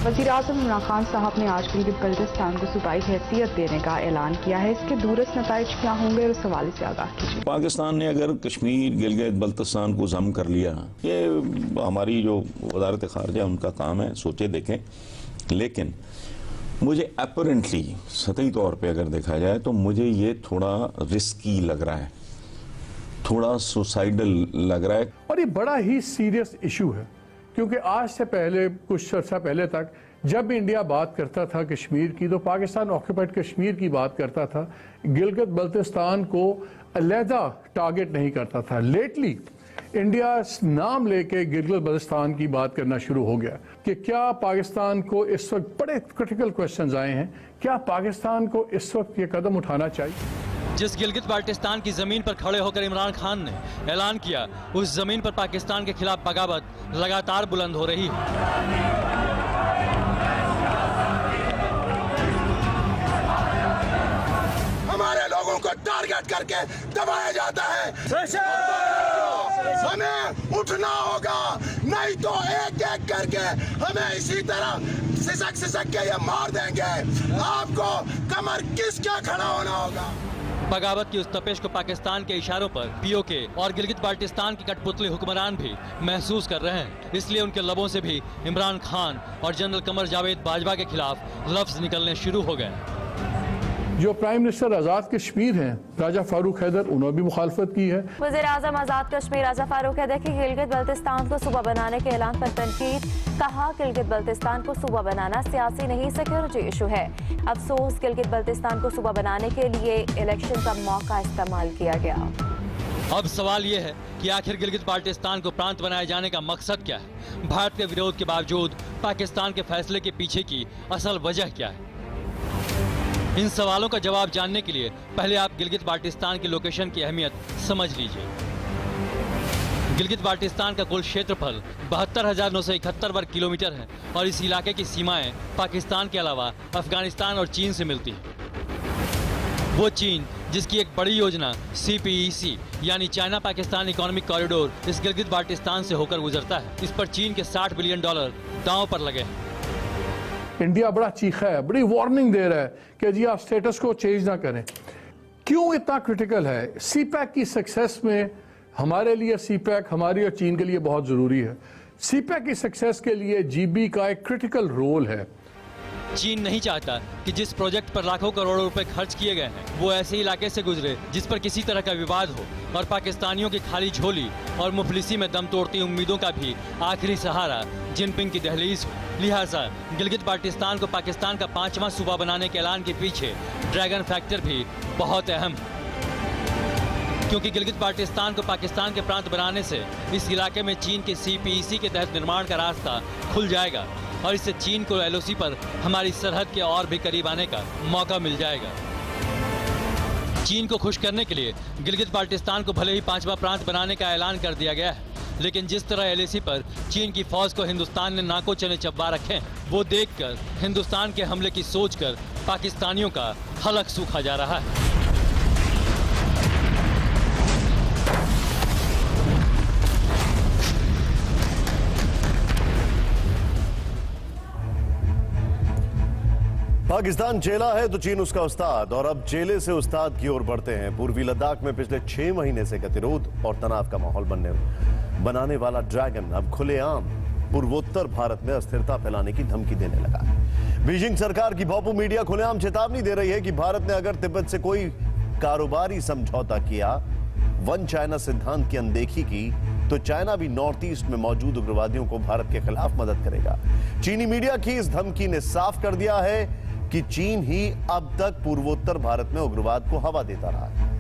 वज़ीर-ए-आज़म इमरान खान साहब ने आज गिलगित बल्टिस्तान को सूबाई हैसियत देने का ऐलान किया है। इसके दूरस्थ नताइज क्या होंगे, उस हवाले से आगाह कीजिए। पाकिस्तान ने अगर कश्मीर गिलगित बल्टिस्तान को ज़म कर लिया, ये हमारी जो वज़ारत ख़ारिजा उनका काम है, सोचे देखें। लेकिन मुझे अपरेंटली सतही तौर पे अगर देखा जाए तो मुझे ये थोड़ा रिस्की लग रहा है थोड़ा सुसाइडल लग रहा है। और ये बड़ा ही सीरियस इशू है, क्योंकि आज से पहले कुछ अर्सा पहले तक जब इंडिया बात करता था कश्मीर की, तो पाकिस्तान ऑक्यूपाइड कश्मीर की बात करता था, गिलगित बल्तिस्तान को अलहदा टारगेट नहीं करता था। लेटली इंडिया नाम लेके गिलगित बल्तिस्तान की बात करना शुरू हो गया कि क्या पाकिस्तान को इस वक्त बड़े क्रिटिकल क्वेश्चंस आए हैं, क्या पाकिस्तान को इस वक्त ये कदम उठाना चाहिए। जिस गिलगित बाल्टिस्तान की जमीन पर खड़े होकर इमरान खान ने ऐलान किया, उस जमीन पर पाकिस्तान के खिलाफ बगावत लगातार बुलंद हो रही है। हमारे लोगों को टारगेट करके दबाया जाता है। हमें उठना होगा, नहीं तो एक एक करके हमें इसी तरह सिसक के ये मार देंगे। आपको कमर किसका खड़ा होना होगा। बगावत की उस तपेश को पाकिस्तान के इशारों पर पीओके और गिलगित बाल्टिस्तान के कठपुतली हुक्मरान भी महसूस कर रहे हैं। इसलिए उनके लबों से भी इमरान खान और जनरल कमर जावेद बाजवा के खिलाफ लफ्ज निकलने शुरू हो गए। जो प्राइम मिनिस्टर आज़ाद कश्मीर हैं राजा फारूक हैदर, उन्होंने भी मुखालफत की है। वज़ीर आज़म आज़ाद कश्मीर राजा फारूक हैदर की गिलगित बल्तिस्तान को सूबा बनाने के ऐलान पर तनकीद। कहा, गिलगित बल्तिस्तान को सूबा बनाना सियासी नहीं सिक्योरिटी इशू है। अफसोस, गिलगित बल्तिस्तान को सूबा बनाने के लिए इलेक्शन का मौका इस्तेमाल किया गया। अब सवाल ये है कि आखिर गिलगित बाल्टिस्तान को प्रांत बनाए जाने का मकसद क्या है। भारत के विरोध के बावजूद पाकिस्तान के फैसले के पीछे की असल वजह क्या है। इन सवालों का जवाब जानने के लिए पहले आप गिलगित बाल्टिस्तान की लोकेशन की अहमियत समझ लीजिए। गिलगित बाल्टिस्तान का कुल क्षेत्रफल 72,971 वर्ग किलोमीटर है और इस इलाके की सीमाएं पाकिस्तान के अलावा अफगानिस्तान और चीन से मिलती हैं। वो चीन जिसकी एक बड़ी योजना CPEC यानी चाइना पाकिस्तान इकोनॉमिक कॉरिडोर इस गिलगित बाल्टिस्तान से होकर गुजरता है। इस पर चीन के $60 बिलियन दांव पर लगे हैं। इंडिया बड़ा चीखा है, बड़ी वार्निंग दे रहा है कि जी आप स्टेटस को चेंज ना करें। क्यों इतना क्रिटिकल है? CPEC की सक्सेस में हमारे लिए CPEC हमारी और चीन के लिए बहुत जरूरी है। CPEC की सक्सेस के लिए GB का एक क्रिटिकल रोल है। चीन नहीं चाहता कि जिस प्रोजेक्ट पर लाखों करोड़ों रुपए खर्च किए गए हैं वो ऐसे इलाके से गुजरे जिस पर किसी तरह का विवाद हो और पाकिस्तानियों की खाली झोली और मुफलिसी में दम तोड़ती उम्मीदों का भी आखिरी सहारा जिनपिंग की दहलीज हो। लिहाजा गिलगित बाल्टिस्तान को पाकिस्तान का 5वां सूबा बनाने के ऐलान के पीछे ड्रैगन फैक्टर भी बहुत अहम है, क्योंकि गिलगित बाल्टिस्तान को पाकिस्तान के प्रांत बनाने से इस इलाके में चीन के CPEC के तहत निर्माण का रास्ता खुल जाएगा और इससे चीन को LOC पर हमारी सरहद के और भी करीब आने का मौका मिल जाएगा। चीन को खुश करने के लिए गिलगित बाल्टिस्तान को भले ही 5वां प्रांत बनाने का ऐलान कर दिया गया है, लेकिन जिस तरह LAC पर चीन की फौज को हिंदुस्तान ने नाको चने चब्बा रखे हैं, वो देखकर हिंदुस्तान के हमले की सोचकर पाकिस्तानियों का हलक सूखा जा रहा है। पाकिस्तान चेला है तो चीन उसका उस्ताद, और अब चेले से उस्ताद की ओर बढ़ते हैं। पूर्वी लद्दाख में पिछले 6 महीने से गतिरोध और तनाव का माहौल बनाने वाला ड्रैगन अब खुलेआम पूर्वोत्तर भारत में अस्थिरता फैलाने की धमकी देने लगा है। बीजिंग सरकार की भोपू मीडिया खुलेआम चेतावनी दे रही है कि भारत ने अगर तिब्बत से कोई कारोबारी समझौता किया, वन चाइना सिद्धांत की अनदेखी की, तो चाइना भी नॉर्थ ईस्ट में मौजूद उग्रवादियों को भारत के खिलाफ मदद करेगा। चीनी मीडिया की इस धमकी ने साफ कर दिया है कि चीन ही अब तक पूर्वोत्तर भारत में उग्रवाद को हवा देता रहा है।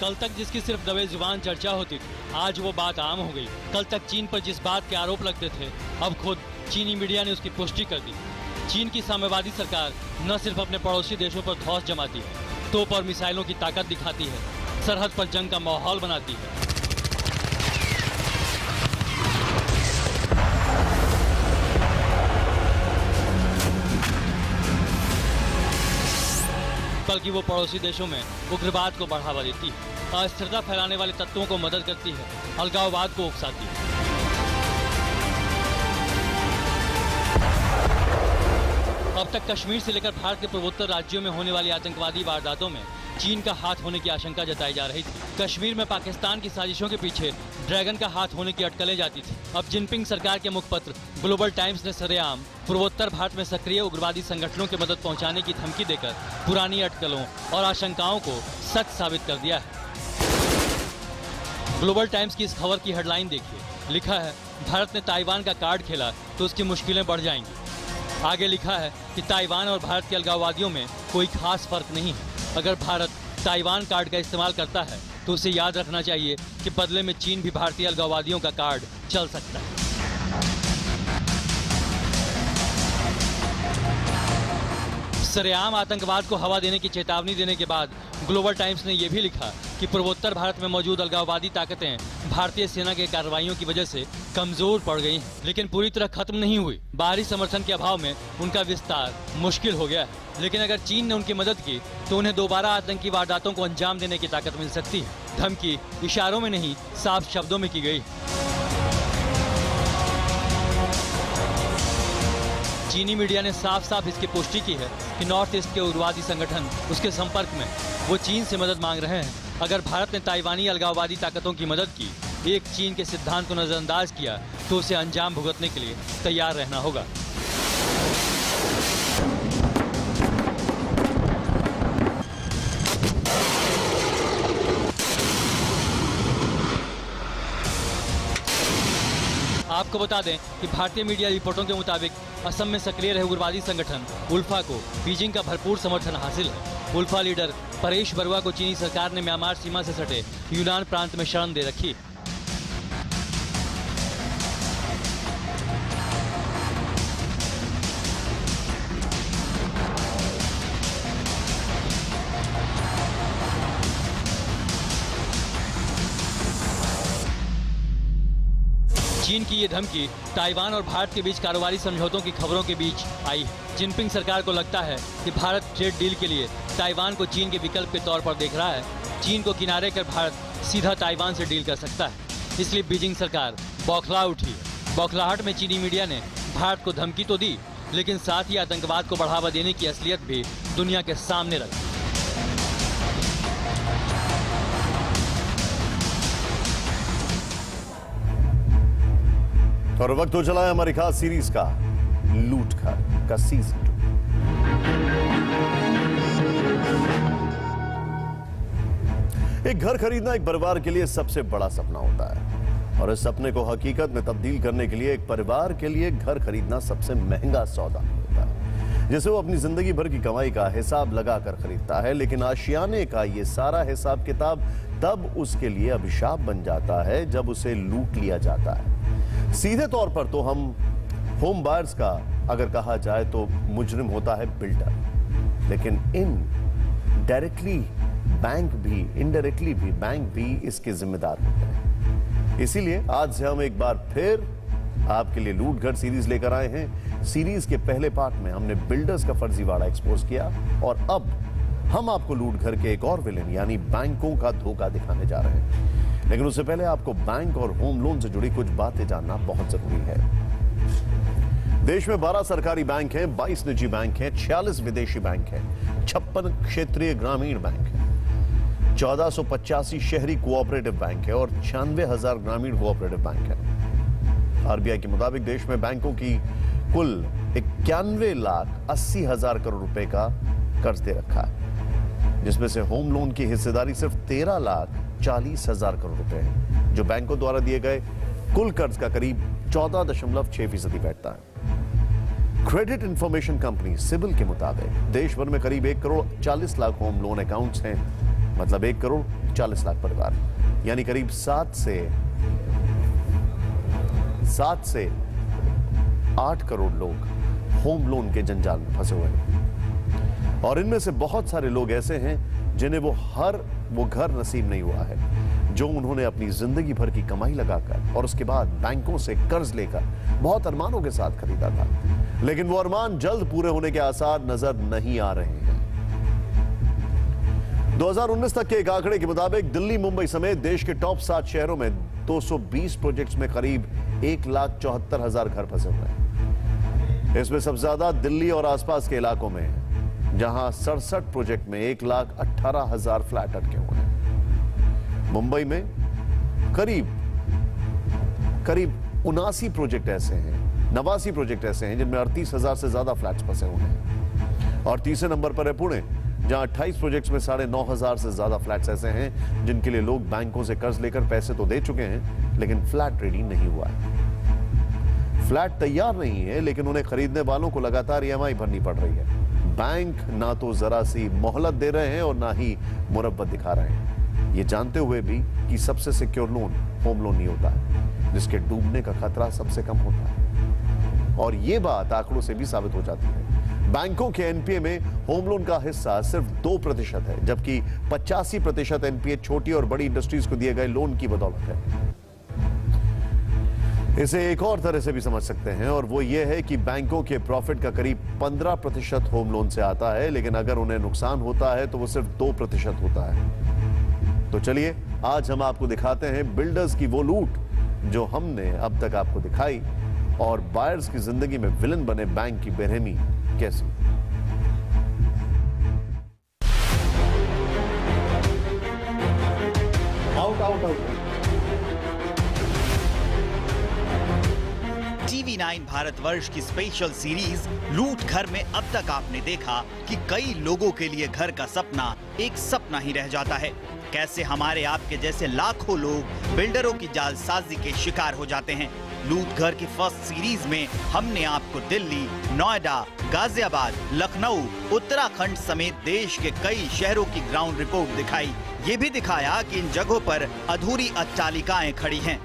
कल तक जिसकी सिर्फ दबे जुबान चर्चा होती थी, आज वो बात आम हो गई। कल तक चीन पर जिस बात के आरोप लगते थे, अब खुद चीनी मीडिया ने उसकी पुष्टि कर दी। चीन की साम्यवादी सरकार न सिर्फ अपने पड़ोसी देशों पर धौंस जमाती है, तोप और मिसाइलों की ताकत दिखाती है, सरहद पर जंग का माहौल बनाती है। बल्कि वो पड़ोसी देशों में उग्रवाद को बढ़ावा देती है, अस्थिरता फैलाने वाले तत्वों को मदद करती है, अलगाववाद को उकसाती है। अब तक कश्मीर से लेकर भारत के पूर्वोत्तर राज्यों में होने वाली आतंकवादी वारदातों में चीन का हाथ होने की आशंका जताई जा रही थी। कश्मीर में पाकिस्तान की साजिशों के पीछे ड्रैगन का हाथ होने की अटकलें जाती थी। अब जिनपिंग सरकार के मुखपत्र ग्लोबल टाइम्स ने सरेआम पूर्वोत्तर भारत में सक्रिय उग्रवादी संगठनों की मदद पहुंचाने की धमकी देकर पुरानी अटकलों और आशंकाओं को सच साबित कर दिया है। ग्लोबल टाइम्स की इस खबर की हेडलाइन देखिए, लिखा है भारत ने ताइवान का कार्ड खेला तो उसकी मुश्किलें बढ़ जाएंगी। आगे लिखा है कि ताइवान और भारत के अलगाववादियों में कोई खास फर्क नहीं है। अगर भारत ताइवान कार्ड का इस्तेमाल करता है तो उसे याद रखना चाहिए कि बदले में चीन भी भारतीय अलगाववादियों का कार्ड चल सकता है। सरेआम आतंकवाद को हवा देने की चेतावनी देने के बाद ग्लोबल टाइम्स ने यह भी लिखा कि पूर्वोत्तर भारत में मौजूद अलगाववादी ताकतें भारतीय सेना के कार्रवाइयों की वजह से कमजोर पड़ गई हैं, लेकिन पूरी तरह खत्म नहीं हुई। बाहरी समर्थन के अभाव में उनका विस्तार मुश्किल हो गया है, लेकिन अगर चीन ने उनकी मदद की तो उन्हें दोबारा आतंकी वारदातों को अंजाम देने की ताकत मिल सकती है। धमकी इशारों में नहीं, साफ शब्दों में की गई। चीनी मीडिया ने साफ साफ इसकी पुष्टि की है कि नॉर्थ ईस्ट के उग्रवादी संगठन उसके संपर्क में, वो चीन से मदद मांग रहे हैं। अगर भारत ने ताइवानी अलगाववादी ताकतों की मदद की, एक चीन के सिद्धांत को नजरअंदाज किया, तो उसे अंजाम भुगतने के लिए तैयार रहना होगा। आपको बता दें कि भारतीय मीडिया रिपोर्टों के मुताबिक असम में सक्रिय रहे उग्रवादी संगठन उल्फा को बीजिंग का भरपूर समर्थन हासिल है। उल्फा लीडर परेश बरुआ को चीनी सरकार ने म्यांमार सीमा से सटे यूनान प्रांत में शरण दे रखी। चीन की ये धमकी ताइवान और भारत के बीच कारोबारी समझौतों की खबरों के बीच आई है। जिनपिंग सरकार को लगता है कि भारत ट्रेड डील के लिए ताइवान को चीन के विकल्प के तौर पर देख रहा है। चीन को किनारे कर भारत सीधा ताइवान से डील कर सकता है, इसलिए बीजिंग सरकार बौखला उठी है। बौखलाहट में चीनी मीडिया ने भारत को धमकी तो दी, लेकिन साथ ही आतंकवाद को बढ़ावा देने की असलियत भी दुनिया के सामने रखी। और वक्त हो चला है हमारी खास सीरीज का, लूट घर का सीजन 2। एक घर खरीदना एक परिवार के लिए सबसे बड़ा सपना होता है, और इस सपने को हकीकत में तब्दील करने के लिए एक परिवार के लिए घर खरीदना सबसे महंगा सौदा होता है, जिसे वो अपनी जिंदगी भर की कमाई का हिसाब लगाकर खरीदता है। लेकिन आशियाने का ये सारा हिसाब किताब तब उसके लिए अभिशाप बन जाता है जब उसे लूट लिया जाता है। सीधे तौर पर तो हम होम बायर्स का अगर कहा जाए तो मुजरिम होता है बिल्डर, लेकिन इनडायरेक्टली बैंक भी इसके जिम्मेदार होते हैं। इसीलिए आज से हम एक बार फिर आपके लिए लूट घर सीरीज लेकर आए हैं। सीरीज के पहले पार्ट में हमने बिल्डर्स का फर्जीवाड़ा एक्सपोज किया, और अब हम आपको लूट घर के एक और विलेन यानी बैंकों का धोखा दिखाने जा रहे हैं। लेकिन उससे पहले आपको बैंक और होम लोन से जुड़ी कुछ बातें जानना बहुत जरूरी है। देश में 12 सरकारी बैंक हैं, 22 निजी बैंक हैं, 46 विदेशी बैंक हैं, 56 क्षेत्रीय ग्रामीण बैंक हैं, 1485 शहरी कोऑपरेटिव बैंक है और 96,000 ग्रामीण कोऑपरेटिव बैंक है। आरबीआई के मुताबिक देश में बैंकों की कुल 91,80,000 करोड़ रुपए का कर्ज दे रखा है, जिसमें से होम लोन की हिस्सेदारी सिर्फ 13,40,000 करोड़ रुपए है, जो बैंकों द्वारा दिए गए कुल कर्ज का करीब 14.6% बैठता है। क्रेडिट इंफॉर्मेशन कंपनी सिबिल के मुताबिक देश भर में करीब 1 crore 40 lakh home loan accounts हैं, मतलब 1 करोड़ 40 लाख परिवार, यानी करीब 7 से 8 करोड़ लोग होम लोन के जंजाल में फंसे हुए हैं। और इनमें से बहुत सारे लोग ऐसे हैं जिन्हें वो घर नसीब नहीं हुआ है, जो उन्होंने अपनी जिंदगी भर की कमाई लगाकर और उसके बाद बैंकों से कर्ज लेकर बहुत अरमानों के साथ खरीदा था, लेकिन वो अरमान जल्द पूरे होने के आसार नजर नहीं आ रहे हैं। 2019 तक के एक आंकड़े के मुताबिक दिल्ली, मुंबई समेत देश के टॉप 7 शहरों में 220 प्रोजेक्ट्स में करीब 1,74,000 घर फंसे हुए हैं। इसमें सबसे ज्यादा दिल्ली और आसपास के इलाकों में है, जहां 67 प्रोजेक्ट में 1,18,000 फ्लैट अटके हुए हैं। मुंबई में करीब 79 प्रोजेक्ट ऐसे हैं, 89 प्रोजेक्ट ऐसे हैं जिनमें 38,000 से ज्यादा फ्लैट्स फंसे हुए हैं। और तीसरे नंबर पर है पुणे, जहां 28 प्रोजेक्ट्स में 9,500 से ज्यादा फ्लैट्स ऐसे हैं जिनके लिए लोग बैंकों से कर्ज लेकर पैसे तो दे चुके हैं, लेकिन फ्लैट रेडी नहीं हुआ है। फ्लैट तैयार नहीं है, लेकिन उन्हें खरीदने वालों को लगातार EMI भरनी पड़ रही है। बैंक ना तो जरा सी मोहलत दे रहे हैं और ना ही मुरब्बत दिखा रहे हैं, ये जानते हुए भी कि सबसे सिक्योर लोन होम लोन नहीं होता है, जिसके डूबने का खतरा सबसे कम होता है। और ये बात आंकड़ों से भी साबित हो जाती है। बैंकों के NPA में होम लोन का हिस्सा सिर्फ 2% है, जबकि 85% NPA छोटी और बड़ी इंडस्ट्रीज को दिए गए लोन की बदौलत है। इसे एक और तरह से भी समझ सकते हैं, और वो ये है कि बैंकों के प्रॉफिट का करीब 15% होम लोन से आता है, लेकिन अगर उन्हें नुकसान होता है तो वो सिर्फ 2% होता है। तो चलिए आज हम आपको दिखाते हैं बिल्डर्स की वो लूट जो हमने अब तक आपको दिखाई, और बायर्स की जिंदगी में विलन बने बैंक की बेरहमी कैसी। TV9 भारतवर्ष की स्पेशल सीरीज लूट घर में अब तक आपने देखा कि कई लोगों के लिए घर का सपना एक सपना ही रह जाता है। कैसे हमारे आपके जैसे लाखों लोग बिल्डरों की जालसाजी के शिकार हो जाते हैं। लूट घर की फर्स्ट सीरीज में हमने आपको दिल्ली, नोएडा, गाजियाबाद, लखनऊ, उत्तराखंड समेत देश के कई शहरों की ग्राउंड रिपोर्ट दिखाई। ये भी दिखाया कि इन जगहों पर अधूरी अट्टालिकाएं खड़ी हैं।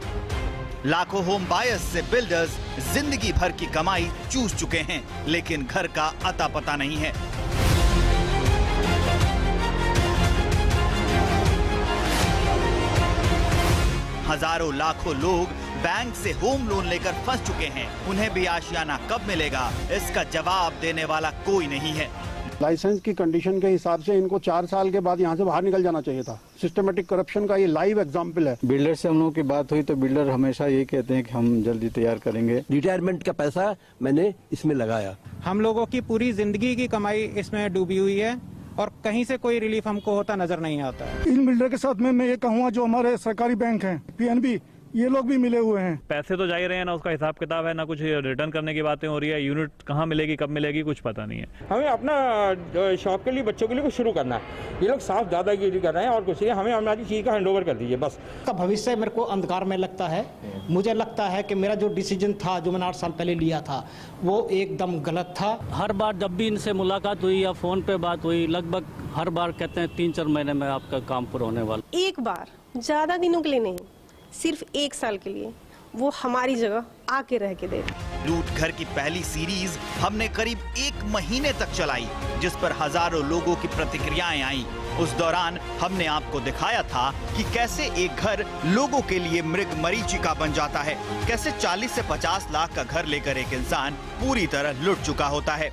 लाखों होम बायर्स से बिल्डर्स जिंदगी भर की कमाई चूस चुके हैं, लेकिन घर का अता पता नहीं है। हजारों लाखों लोग बैंक से होम लोन लेकर फंस चुके हैं। उन्हें भी आशियाना कब मिलेगा, इसका जवाब देने वाला कोई नहीं है। लाइसेंस की कंडीशन के हिसाब से इनको 4 साल के बाद यहाँ से बाहर निकल जाना चाहिए था। सिस्टमेटिक करप्शन का ये लाइव एग्जाम्पल है। बिल्डर से हम लोगों की बात हुई तो बिल्डर हमेशा यही कहते हैं कि हम जल्दी तैयार करेंगे। रिटायरमेंट का पैसा मैंने इसमें लगाया। हम लोगों की पूरी जिंदगी की कमाई इसमें डूबी हुई है और कहीं से कोई रिलीफ हमको होता नजर नहीं आता है। इन बिल्डर के साथ में मैं ये कहूँगा जो हमारे सरकारी बैंक हैं, PNB, ये लोग भी मिले हुए हैं। पैसे तो जा ही रहे हैं, ना उसका हिसाब किताब है, ना कुछ रिटर्न करने की बातें हो रही है। यूनिट कहाँ मिलेगी, कब मिलेगी, कुछ पता नहीं है। हमें अपना शॉप के लिए, बच्चों के लिए कुछ शुरू करना है। ये लोग साफ दादागिरी कर रहे हैं और कुछ नहीं। हमें हमारी चीज का हैंडओवर कर दीजिए बस। का भविष्य मेरे को अंधकार में लगता है। मुझे लगता है कि मेरा जो डिसीजन था, जो मैंने 8 साल पहले लिया था, वो एकदम गलत था। हर बार जब भी इनसे मुलाकात हुई या फोन पे बात हुई, लगभग हर बार कहते हैं 3-4 महीने में आपका काम पूरा होने वाला। एक बार, ज्यादा दिनों के लिए नहीं, सिर्फ 1 साल के लिए वो हमारी जगह आके रह के दे। लूट घर की पहली सीरीज हमने करीब 1 महीने तक चलाई, जिस पर हजारों लोगों की प्रतिक्रियाएं आई। उस दौरान हमने आपको दिखाया था कि कैसे एक घर लोगों के लिए मृग मरीचिका बन जाता है, कैसे 40 से 50 लाख का घर लेकर एक इंसान पूरी तरह लुट चुका होता है।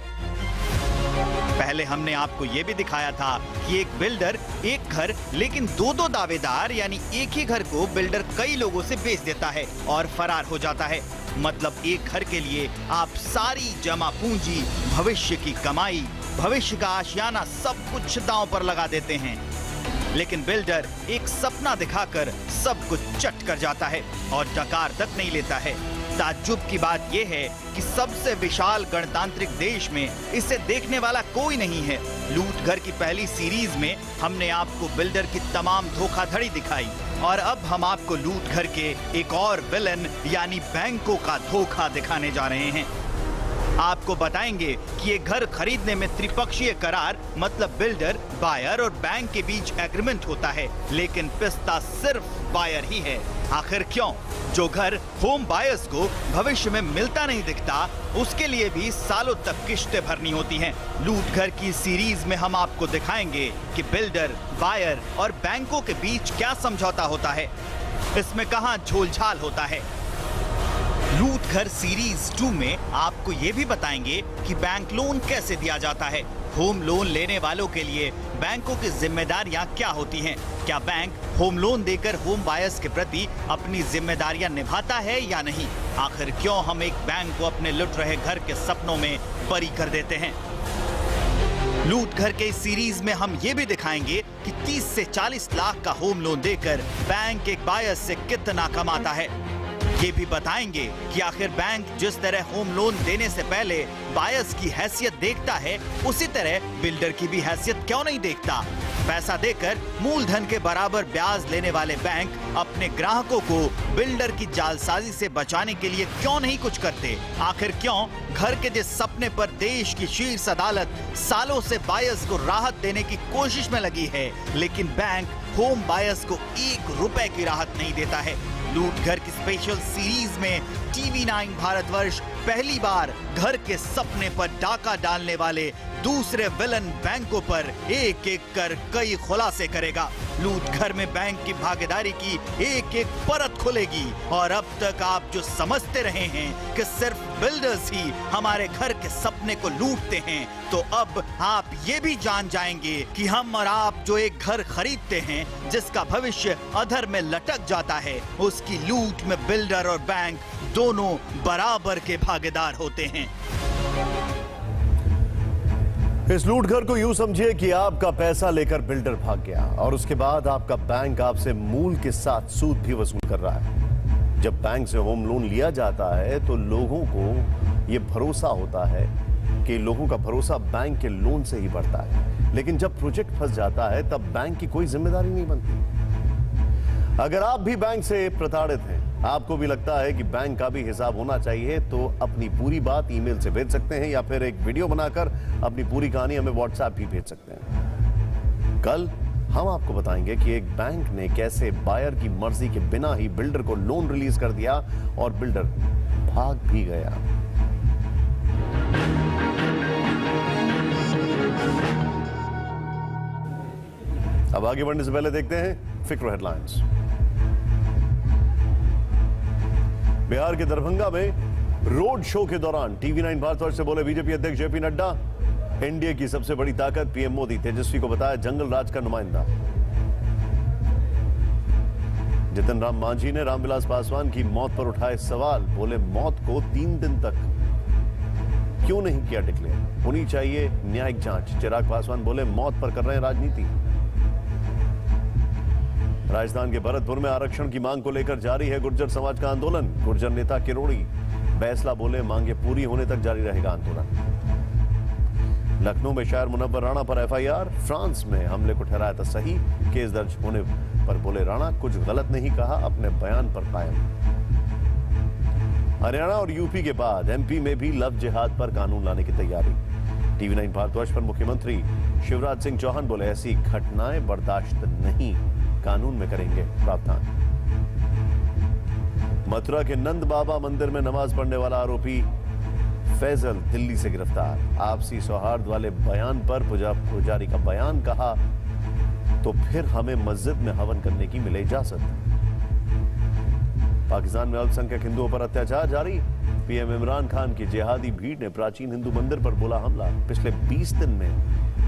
पहले हमने आपको ये भी दिखाया था कि एक बिल्डर एक घर लेकिन 2-2 दावेदार, यानी एक ही घर को बिल्डर कई लोगों से बेच देता है और फरार हो जाता है। मतलब एक घर के लिए आप सारी जमा पूंजी, भविष्य की कमाई, भविष्य का आशियाना सब कुछ दांव पर लगा देते हैं। लेकिन बिल्डर एक सपना दिखाकर सब कुछ चट कर जाता है और डकार तक नहीं लेता है। ताज्जुब की बात यह है कि सबसे विशाल गणतांत्रिक देश में इसे देखने वाला कोई नहीं है। लूट घर की पहली सीरीज में हमने आपको बिल्डर की तमाम धोखाधड़ी दिखाई, और अब हम आपको लूट घर के एक और विलन यानी बैंकों का धोखा दिखाने जा रहे हैं। आपको बताएंगे कि ये घर खरीदने में त्रिपक्षीय करार, मतलब बिल्डर, बायर और बैंक के बीच एग्रीमेंट होता है, लेकिन पिस्ता सिर्फ बायर ही है। आखिर क्यों? जो घर होम बायर्स को भविष्य में मिलता नहीं दिखता, उसके लिए भी सालों तक किश्तें भरनी होती हैं। लूट घर की सीरीज में हम आपको दिखाएंगे कि बिल्डर, बायर और बैंकों के बीच क्या समझौता होता है, इसमें कहां झोलझाल होता है। लूट घर सीरीज 2 में आपको ये भी बताएंगे कि बैंक लोन कैसे दिया जाता है, होम लोन लेने वालों के लिए बैंकों की जिम्मेदारियां क्या होती हैं? क्या बैंक होम लोन देकर होम बायर्स के प्रति अपनी जिम्मेदारियां निभाता है या नहीं? आखिर क्यों हम एक बैंक को अपने लुट रहे घर के सपनों में बरी कर देते हैं? लूट घर के इस सीरीज में हम ये भी दिखाएंगे कि 30 से 40 लाख का होम लोन देकर बैंक एक बायर्स से कितना कमाता है। ये भी बताएंगे कि आखिर बैंक जिस तरह होम लोन देने से पहले बायर्स की हैसियत देखता है, उसी तरह बिल्डर की भी हैसियत क्यों नहीं देखता? पैसा देकर मूलधन के बराबर ब्याज लेने वाले बैंक अपने ग्राहकों को बिल्डर की जालसाजी से बचाने के लिए क्यों नहीं कुछ करते? आखिर क्यों घर के जिस सपने पर देश की शीर्ष अदालत सालों से बायर्स को राहत देने की कोशिश में लगी है, लेकिन बैंक होम बायर्स को 1 रुपए की राहत नहीं देता है? लूट घर की स्पेशल सीरीज में TV9 भारतवर्ष पहली बार घर के सपने पर डाका डालने वाले दूसरे विलन बैंकों पर एक एक कर कई खुलासे करेगा। लूट घर में बैंक की भागीदारी की एक एक परत खुलेगी और अब तक आप जो समझते रहे हैं कि सिर्फ बिल्डर्स ही हमारे घर के सपने को लूटते हैं, तो अब आप ये भी जान जाएंगे कि हम और आप जो एक घर खरीदते हैं जिसका भविष्य अधर में लटक जाता है, उसकी लूट में बिल्डर और बैंक दोनों बराबर के भागीदार होते हैं। इस लूट घर को यूं समझिए कि आपका पैसा लेकर बिल्डर भाग गया और उसके बाद आपका बैंक आपसे मूल के साथ सूद भी वसूल कर रहा है। जब बैंक से होम लोन लिया जाता है तो लोगों को यह भरोसा होता है कि लोगों का भरोसा बैंक के लोन से ही बढ़ता है, लेकिन जब प्रोजेक्ट फंस जाता है तब बैंक की कोई जिम्मेदारी नहीं बनती। अगर आप भी बैंक से प्रताड़ित हैं, आपको भी लगता है कि बैंक का भी हिसाब होना चाहिए, तो अपनी पूरी बात ईमेल से भेज सकते हैं या फिर एक वीडियो बनाकर अपनी पूरी कहानी हमें व्हाट्सएप भी भेज सकते हैं। कल हम आपको बताएंगे कि एक बैंक ने कैसे बायर की मर्जी के बिना ही बिल्डर को लोन रिलीज कर दिया और बिल्डर भाग भी गया। अब आगे बढ़ने से पहले देखते हैं फिक्र हेडलाइंस। बिहार के दरभंगा में रोड शो के दौरान TV9 भारतवर्ष से बोले बीजेपी अध्यक्ष JP नड्डा। एनडीए की सबसे बड़ी ताकत पीएम मोदी, तेजस्वी को बताया जंगल राज का नुमाइंदा। जितन राम मांझी ने रामविलास पासवान की मौत पर उठाए सवाल, बोले मौत को 3 दिन तक क्यों नहीं किया डिक्लेयर, होनी चाहिए न्यायिक जांच। चिराग पासवान बोले मौत पर कर रहे हैं राजनीति। राजस्थान के भरतपुर में आरक्षण की मांग को लेकर जारी है गुर्जर समाज का आंदोलन। गुर्जर नेता किरोड़ी बैसला बोले मांगे पूरी होने तक जारी रहेगा आंदोलन। लखनऊ में शायर मुनव्वर राणा पर FIR, फ्रांस में हमले को ठहराया था सही, केस दर्ज होने पर बोले राणा कुछ गलत नहीं कहा, अपने बयान पर कायम। हरियाणा और यूपी के बाद MP में भी लव जिहाद पर कानून लाने की तैयारी। TV9 भारतवर्ष पर मुख्यमंत्री शिवराज सिंह चौहान बोले ऐसी घटनाएं बर्दाश्त नहीं, कानून में करेंगे प्रावधान। मथुरा के नंद बाबा मंदिर में नमाज पढ़ने वाला आरोपी फैजल दिल्ली से गिरफ्तार। आपसी सौहार्द वाले बयान पर पुजारी का बयान, कहा तो फिर हमें मस्जिद में हवन करने की मिले इजाजत। पाकिस्तान में अल्पसंख्यक हिंदुओं पर अत्याचार जारी। PM इमरान खान की जिहादी भीड़ ने प्राचीन हिंदू मंदिर पर बोला हमला। पिछले 20 दिन में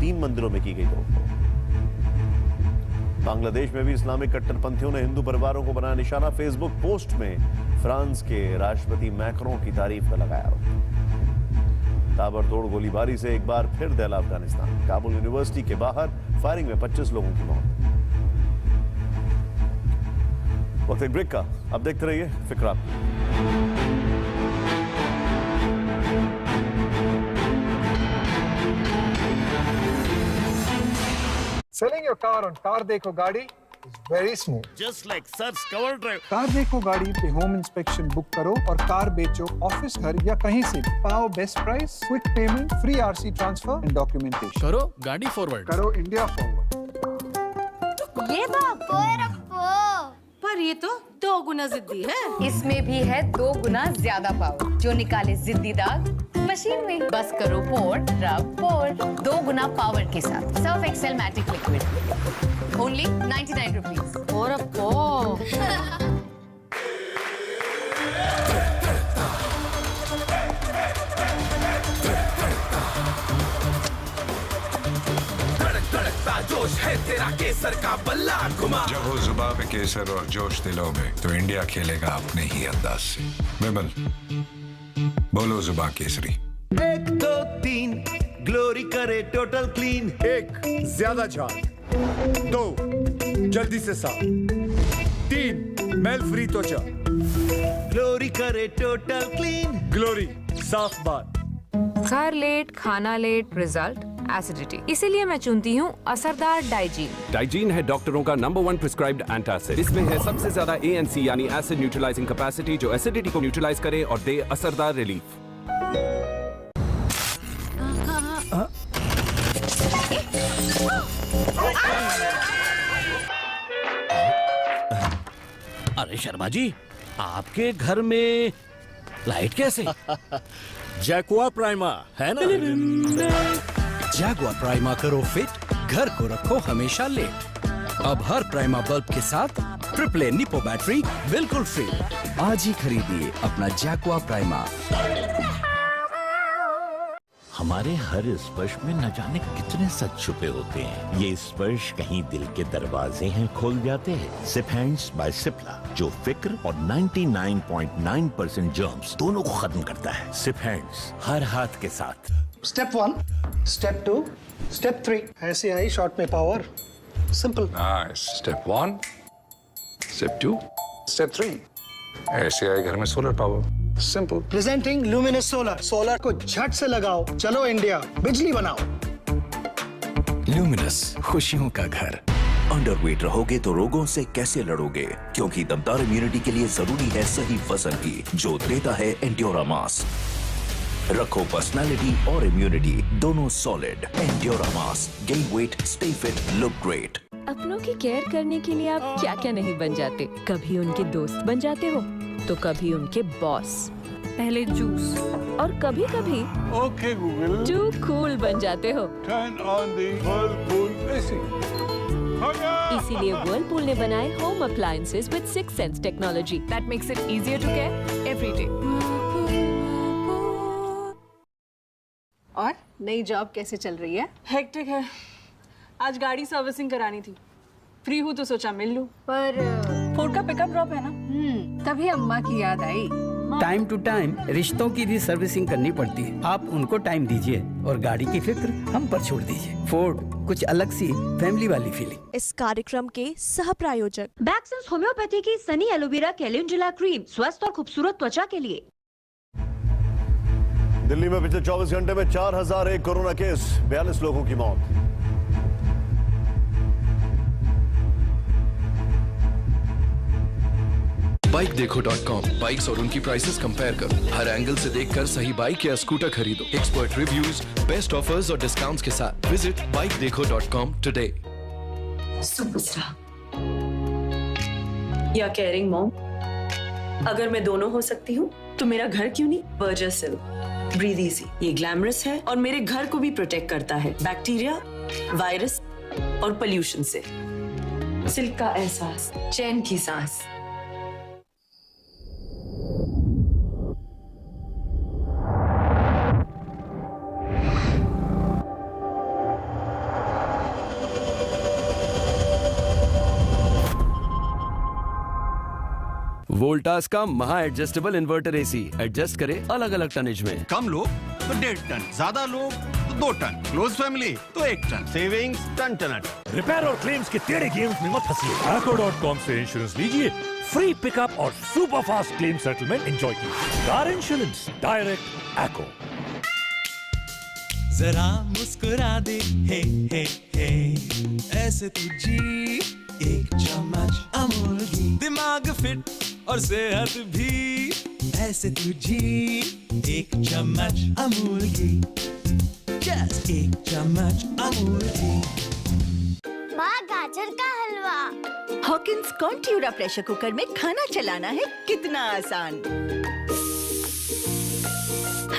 3 मंदिरों में की गई तोड़फोड़। बांग्लादेश में भी इस्लामिक कट्टरपंथियों ने हिंदू परिवारों को बनाया निशाना। फेसबुक पोस्ट में फ्रांस के राष्ट्रपति मैक्रों की तारीफ का लगाया आरोप। ताबड़तोड़ गोलीबारी से एक बार फिर दहला अफगानिस्तान। काबुल यूनिवर्सिटी के बाहर फायरिंग में 25 लोगों की मौत। वक्त एक ब्रेक का, अब देखते रहिए फिक्र आपकी। Selling your car on Car Dekho Gaadi is very smooth. Just like Sir's cover drive. Car Dekho Gaadi पे home inspection book करो और कार बेचो ऑफिस, घर या कहीं से भी। पाओ best price, quick payment, free RC transfer and documentation. करो गाड़ी फॉरवर्ड। करो इंडिया फॉरवर्ड। ये तो पर ये तो 2 गुना जिद्दी है। इसमें भी है 2 गुना ज्यादा पावर, जो निकाले जिद्दी दाग मशीन में। बस करो पोर्ट, रब पोर्ट। 2 गुना पावर के साथ Surf Excel Matic liquid, only 99 rupees. और जोश है तेरा केसर का बल्ला घुमा। जब हो जुबां पे केसर और जोश दिलों में, तो इंडिया खेलेगा अपने ही अंदाज से। विमल, बोलो जुबां केसरी। 1 2 3 ग्लोरी करे टोटल क्लीन। 1 ज्यादा झाग, 2 जल्दी से साफ, 3 मेल फ्री त्वचा। ग्लोरी करे टोटल क्लीन। ग्लोरी साफ बात। घर लेट, खाना लेट, रिजल्ट एसिडिटी। इसीलिए मैं चुनती हूँ असरदार डाइजीन। डाइजीन है डॉक्टरों का नंबर 1 प्रिस्क्राइब्ड एंटासिड। इसमें है सबसे ज्यादा ANC यानी एसिड न्यूट्रलाइजिंग कैपेसिटी, जो एसिडिटी को न्यूट्रलाइज करे और दे असरदार रिलीफ। अरे शर्मा जी, आपके घर में लाइट कैसे? जैगुआर प्राइमा है ना? जैगुआर प्राइमा करो फिट, घर को रखो हमेशा लेट। अब हर प्राइमा बल्ब के साथ ट्रिपल निपो बैटरी बिल्कुल फ्री। आज ही खरीदिए अपना जैगुआर प्राइमा। हमारे हर स्पर्श में न जाने कितने सच छुपे होते हैं। ये स्पर्श कहीं दिल के दरवाजे हैं खोल जाते हैं। सिप हैंड्स बाय सिप्ला, जो फिक्र और 99.9% जर्म्स दोनों को खत्म करता है। सिप हैंड्स, हर हाथ के साथ। Step 1, step 2, step 3। ऐसे आई शॉट में power. Simple. Nice. Step 1, step 2, step 3। ऐसे आए घर में solar power. Simple. Presenting luminous solar. Solar को झट से लगाओ, चलो इंडिया बिजली बनाओ। लुमिनस, खुशियों का घर। अंडरवेट रहोगे तो रोगों से कैसे लड़ोगे? क्योंकि दमदार इम्यूनिटी के लिए जरूरी है सही वजन भी, जो देता है एंड्योरामास। रखो पर्सनालिटी और इम्यूनिटी दोनों solid. Endura Mass, gain weight, stay fit, look great. अपनों की केयर करने के लिए आप क्या क्या नहीं बन जाते। कभी उनके दोस्त बन जाते हो, तो कभी उनके बॉस, पहले जूस, और कभी कभी ओके गूगल टू कूल बन जाते हो। Turn on the Whirlpool AC. इसीलिए व्हर्लपूल ने बनाए home appliances with 6 sense technology that makes it easier to care every day. और नई जॉब कैसे चल रही है? हेक्टिक है। आज गाड़ी सर्विसिंग करानी थी, फ्री हूँ तो सोचा मिल लूं। पर फोर्ड का पिकअप ड्रॉप है ना। तभी अम्मा की याद आई। टाइम टू टाइम रिश्तों की भी सर्विसिंग करनी पड़ती है। आप उनको टाइम दीजिए और गाड़ी की फिक्र हम पर छोड़ दीजिए। फोर्ड, कुछ अलग सी फैमिली वाली फीलिंग। इस कार्यक्रम के सह प्रायोजक बैक्सन्स होम्योपैथी की सनी एलोवेरा कैलेंडुला क्रीम, स्वस्थ और खूबसूरत त्वचा के लिए। दिल्ली में पिछले 24 घंटे में 4001 कोरोना केस, 42 लोगों की मौत। BikeDekho.com, बाइक्स और उनकी प्राइसेस कंपेयर करो। हर एंगल से देखकर सही बाइक या स्कूटर खरीदो। एक्सपर्ट रिव्यूज, बेस्ट ऑफर्स और डिस्काउंट्स के साथ विजिट BikeDekho.com टुडे। सुपरस्टार या केयरिंग मॉम, अगर मैं दोनों हो सकती हूँ तो मेरा घर क्यों नहीं? Berger Silk, breathe easy. ये ग्लैमरस है और मेरे घर को भी प्रोटेक्ट करता है बैक्टीरिया, वायरस और पोल्यूशन से। सिल्क का एहसास, चैन की सांस। वोल्टास का महा एडजस्टेबल इन्वर्टर एसी, एडजस्ट करे अलग अलग टनेज में। कम लोग तो 1.5 टन, ज्यादा लोग तो 2 टन, क्लोज फैमिली तो 1 ton, savings ton ton. Repair और क्लेम्स के टेढ़े गेम्स में मत फंसिए। ACO.com से इंश्योरेंस लीजिए, फ्री पिकअप और super fast claim settlement enjoy कीजिए। Car insurance direct ACO। जरा मुस्कुरा दे, हे हे हे, ऐसे तुझी एक चम्मच अमूल घी, दिमाग फिट और सेहत भी, ऐसे तुझी एक चम्मच अमूल घी, जस्ट एक चम्मच अमूल घी। माँ, गाजर का हलवा। हॉकिंस कॉन्ट्यूरा प्रेशर कुकर में खाना चलाना है कितना आसान।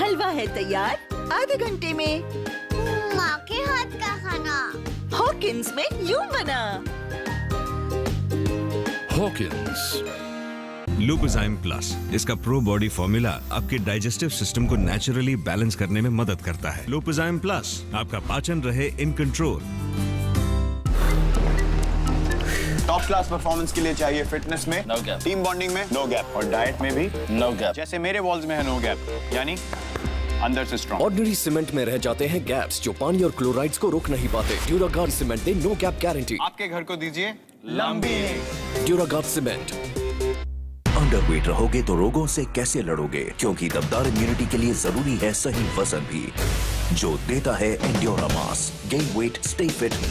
हलवा है तैयार आधे घंटे में। माँ के हाथ का खाना हॉकिंस में यूं बना। हॉकिंस लुपज़ाइम प्लस, इसका प्रो बॉडी फॉर्मूला आपके डाइजेस्टिव सिस्टम को नेचुरली बैलेंस करने में मदद करता है। लुपज़ाइम प्लस, आपका पाचन रहे in control. Top class performance के लिए चाहिए फिटनेस में नो गैप, टीम बॉन्डिंग में नो गैप और डाइट में भी नो गैप। जैसे मेरे वॉल्स में है नो गैप, यानी अंदर से स्ट्रॉन्ग। ऑर्डिनरी सीमेंट में रह जाते हैं गैप्स जो पानी और क्लोराइड्स को रोक नहीं पाते। ड्यूरागार्ड सीमेंट दे नो गैप गारंटी। आपके घर को दीजिए लंबी। ड्यूरागार्ड सीमेंट। अंडरवेट रहोगे तो रोगों से कैसे लड़ोगे, क्योंकि दमदार इम्यूनिटी के लिए जरूरी है सही वजन भी, जो देता है Endura Mass. Gain weight, stay fit,